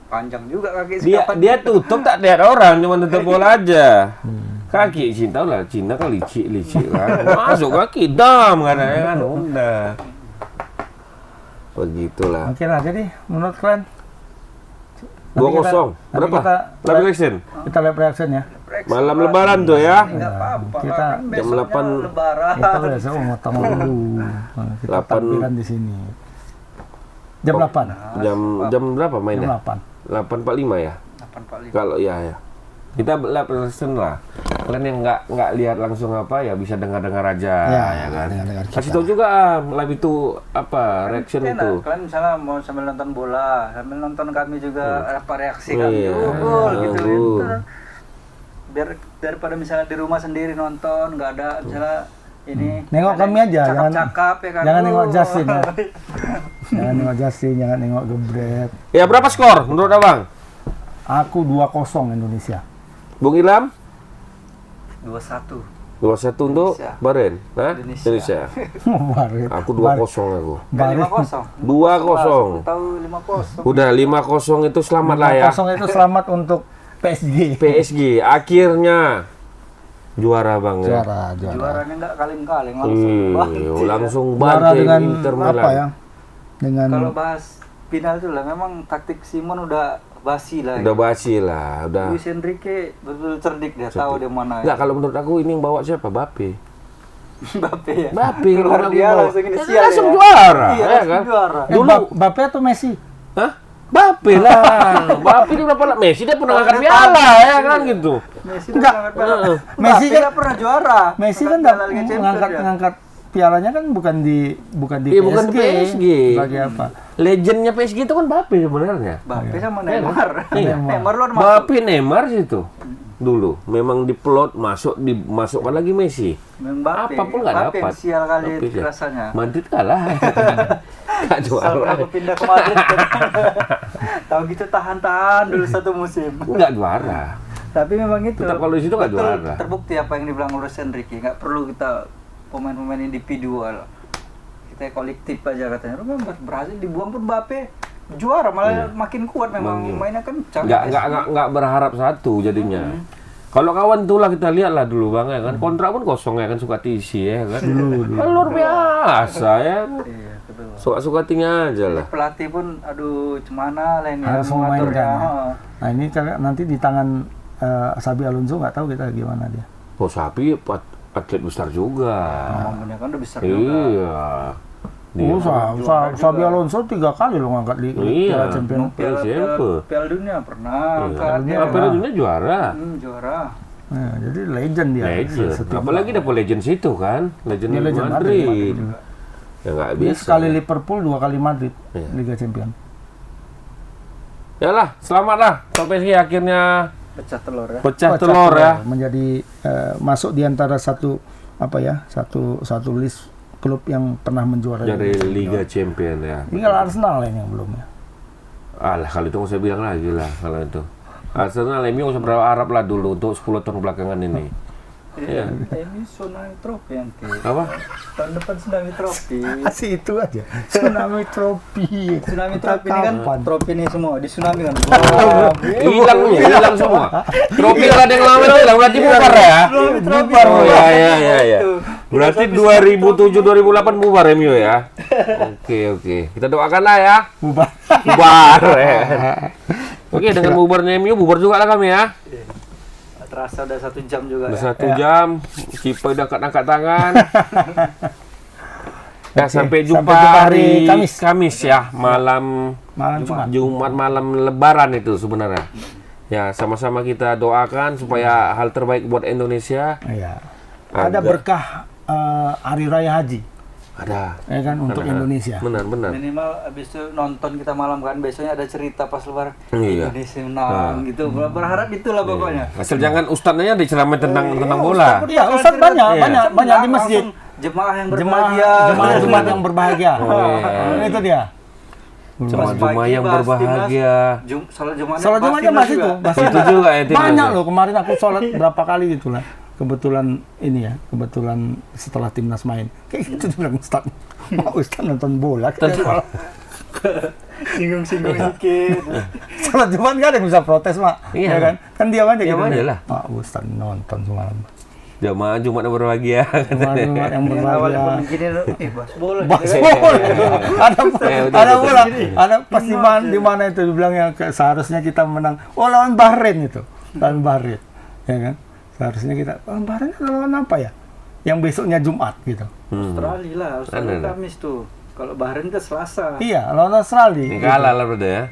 B: Panjang juga kaki
A: Dia tutup tak lihat orang, cuma tutup bola aja. Kaki Cina lah, Cina kan licik kan. Masuk kaki dam katanya kan udah. Begitulah.
C: Oke lah, jadi menurut kalian
A: 2-0. Berapa? Live reaction.
C: Kita live reaction ya.
A: Malam lebaran tuh ya.
B: Enggak apa-apa.
C: Kita
B: kan
A: jam
B: besoknya
A: 8.
B: lebaran.
C: Kita besok mau tamu dulu. Nah, kita
A: 8.
C: takbiran di sini. Jam 8.
A: Jam berapa
C: Jam
A: mainnya?
C: 8.
A: 8.45 ya.
B: 8.45.
A: Kalau ya. Kita live reaction lah. Kalian yang nggak lihat langsung apa ya bisa dengar aja ya kan.
C: dengar kita.
A: Kasih tahu juga live itu apa reaction
B: Enak.
A: itu.
B: Kalian misalnya mau sambil nonton bola, sambil nonton kami juga apa reaksi
A: Oh,
B: kami.
A: iya.
B: Gol gitu.
A: Gol.
B: Biar daripada misalnya di rumah sendiri nonton, nggak ada misalnya ini.
C: Nengok kami aja,
B: Cakap-cakap ya kan.
C: jangan nengok
B: Oh.
C: Justin ya. Jangan nengok Justin, jangan nengok Gebret.
A: Ya berapa skor menurut Abang?
C: Aku 2-0 Indonesia.
A: Bung Ilham?
B: 2-1.
A: 2-1 untuk
B: Indonesia.
A: Bahrain. Nah,
B: Indonesia.
A: Indonesia.
C: Bahrain.
A: Aku 2-0 aku.
C: Bahrain.
B: 5-0.
A: 2-0.
B: Tahu 5-0.
A: Udah 5-0 itu selamat lah ya.
C: 5-0 itu selamat untuk PSG.
A: PSG akhirnya juara Bang ya.
C: Juara.
B: Juaranya nggak kaleng-kaleng langsung banget.
A: Langsung
C: Juara
A: banting
C: dengan
A: Inter Milan.
C: apa ya? Dengan
B: Kalau bahas final itu lah, memang taktik Simon udah basi lah.
A: Udah basi lah, udah.
B: Luis Enrique betul cerdik, dia tahu dia mana.
A: Enggak, kalau menurut aku ini yang bawa siapa? Bape.
B: Mbappe ya.
A: Bape
B: Keluar
A: kalau
B: dia
A: bawa.
B: langsung
A: Ya,
B: inisial
A: langsung
B: ya.
A: juara,
B: Iya,
A: ya
B: langsung
A: kan?
B: juara.
A: Dulu
C: Mbappe atau Messi?
A: Hah? Bape lah. Bape dia berapa lah? Messi dia pernah angkat piala ya kan gitu.
B: Messi
C: Enggak.
B: Messi
C: Messi kan
B: nggak pernah juara.
C: Messi kan
B: Angkat Liga Champions ya.
C: ngangkat pialanya kan bukan di
A: Iya,
C: PSG.
A: bukan di PSG.
C: Sebagai apa?
A: Legendnya PSG itu kan Bape sebenarnya.
B: Mbappe sama Neymar.
A: Iya.
B: Neymar luar masuk.
A: Bape Neymar situ. Dulu memang diplot dimasukkan lagi Messi.
B: Mbappe.
A: Apapun nggak
B: Mbappe
A: dapat.
B: yang sial kali
A: Tapi
B: itu
A: ya,
B: rasanya.
A: Madrid kalah. Nggak
B: Sampai
A: juara.
B: aku pindah ke Madrid. Tahu gitu tahan-tahan dulu satu musim.
A: Nggak juara.
B: Tapi memang itu.
A: Tetap kalau di situ nggak
B: betul,
A: juara.
B: Terbukti apa yang dibilang Luis Enrique. Nggak perlu kita pemain-pemain individual. Kita kolektif aja katanya. Rumah Brazil dibuang pun Mbappe juara, malah makin kuat memang mainnya kencang.
A: Nggak berharap satu jadinya. Kalau kawan itulah kita lihat lah dulu Bang ya kan. Kontrak pun kosong ya kan, suka tisi ya kan. Kan luar biasa ya.
B: Iya, betul.
A: Suka-suka tinggal aja lah.
B: Pelatih pun aduh cemana lah ini
C: Harus
B: mengaturnya.
C: memainkan. Nah ini kan nanti di tangan Xabi Alonso, nggak tahu kita gimana dia.
A: Oh Sapi atlet besar juga.
B: Ngomongnya kan udah besar juga.
A: Iya.
C: Oh, Xabi Alonso 3 kali lo ngangkat di
A: Iya.
C: Piala Champions.
B: Piala Dunia pernah angkat dia.
A: Piala Dunia juara.
B: Juara.
C: Nah, jadi legend dia.
A: Legend.
C: Setiap-
A: Apalagi dapat legend situ kan. Legend
C: Dia legend
A: Madrid. Ya nggak
C: Dia
A: bisa.
C: sekali Liverpool, 2 kali Madrid
A: Iya.
C: Liga Champions.
A: Yalah, selamat lah. PSG akhirnya
B: Pecah telur ya.
A: pecah telur ya.
C: Menjadi masuk di antara satu list klub yang pernah menjuarai.
A: Dari Liga Champion ya.
C: Tinggal Arsenal ini yang belum ya.
A: Alah, kalau itu nggak usah bilang lagi lah kalau itu. Arsenal MU nggak usah berharap lah dulu untuk 10 tahun belakangan ini. Iya.
B: Ini Tsunami Trophy nanti.
A: Apa?
B: Tahun depan Tsunami Trophy.
C: Masih itu aja. Tsunami Trophy.
B: Tsunami Trophy ini kan
C: Kapan?
B: trofi ini semua di tsunami kan.
A: Hilang semua. Trofi kalau ada yang lama itu hilang berarti bubar ya.
B: Bubar.
A: Oh ya. Berarti 2007-2008 bubar MU ya. Oke. Kita doakan lah ya.
C: Bubar.
A: Bubar ya. Oke, dengan bubarnya MU bubar juga lah kami ya.
B: Terasa udah 1 jam juga
A: Udah
B: ya.
A: 1 jam, Cipa udah angkat tangan. Ya, sampai jumpa hari Kamis ya, malam Jumat malam Lebaran itu sebenarnya. Ya, sama-sama kita doakan supaya hal terbaik buat Indonesia.
C: Iya. Ada berkah Hari Raya Haji.
A: Ada.
C: Ya kan untuk Indonesia.
A: Benar.
B: Minimal abis itu nonton kita malam kan, besoknya ada cerita pas lebaran
A: Iya.
B: Indonesia menang gitu. Berharap itulah pokoknya.
A: Asal jangan ustadznya diceramai tentang bola.
C: Iya, Ustaz banyak di masjid.
B: Jemaah yang berbahagia.
C: Jemaah Jumat yang berbahagia. Itu dia.
A: Jemaah yang berbahagia.
B: Salat Jumatnya
C: Sholat Jumatnya masih
B: juga.
C: tuh.
A: Itu juga ya.
C: Banyak loh, kemarin aku sholat berapa kali gitu lah. Kebetulan setelah timnas main. Kayak gitu bilang Ustaz. Mau Ustaz nonton bola.
B: Singgung-singgung dikit.
C: Sholat Jumat nggak ada yang bisa protes, Mak.
A: Iya.
C: Ya kan? Kan diam aja gitu.
A: aja lah.
C: Pak Ustaz nonton semalam.
A: Jemaah Jumat yang berbahagia.
C: Jumat yang
B: Awalnya
C: berbahagia.
B: pun gini loh, bahas bola.
C: Bahas
B: gitu kan.
C: bola. Ada
A: betul.
C: bola. Ada pas di mana itu dibilang yang seharusnya kita menang. Oh, lawan Bahrain itu. Lawan Bahrain. Ya kan? Seharusnya kita lawan Bahrain lawan apa ya? Yang besoknya Jumat gitu.
B: Australia lah, Australia
A: Ada.
B: Kamis tuh. Kalau Bahrain ke Selasa.
C: Iya, lawan Australia.
A: Kalah lah berarti ya.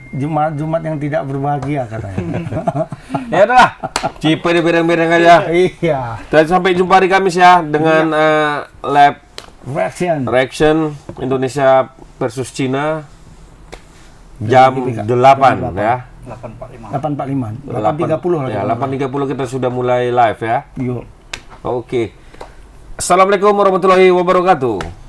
C: Jumat yang tidak berbahagia katanya.
A: Ya udahlah. Cipa di bedeng-bedeng aja.
C: Iya.
A: Dan sampai jumpa hari Kamis ya dengan live reaction Indonesia versus Cina jam 8 ya.
B: 8.45.
C: 8.30 lagi.
A: Ya, 8.30 kita sudah mulai live ya.
C: Yuk.
A: Oke. Assalamualaikum warahmatullahi wabarakatuh.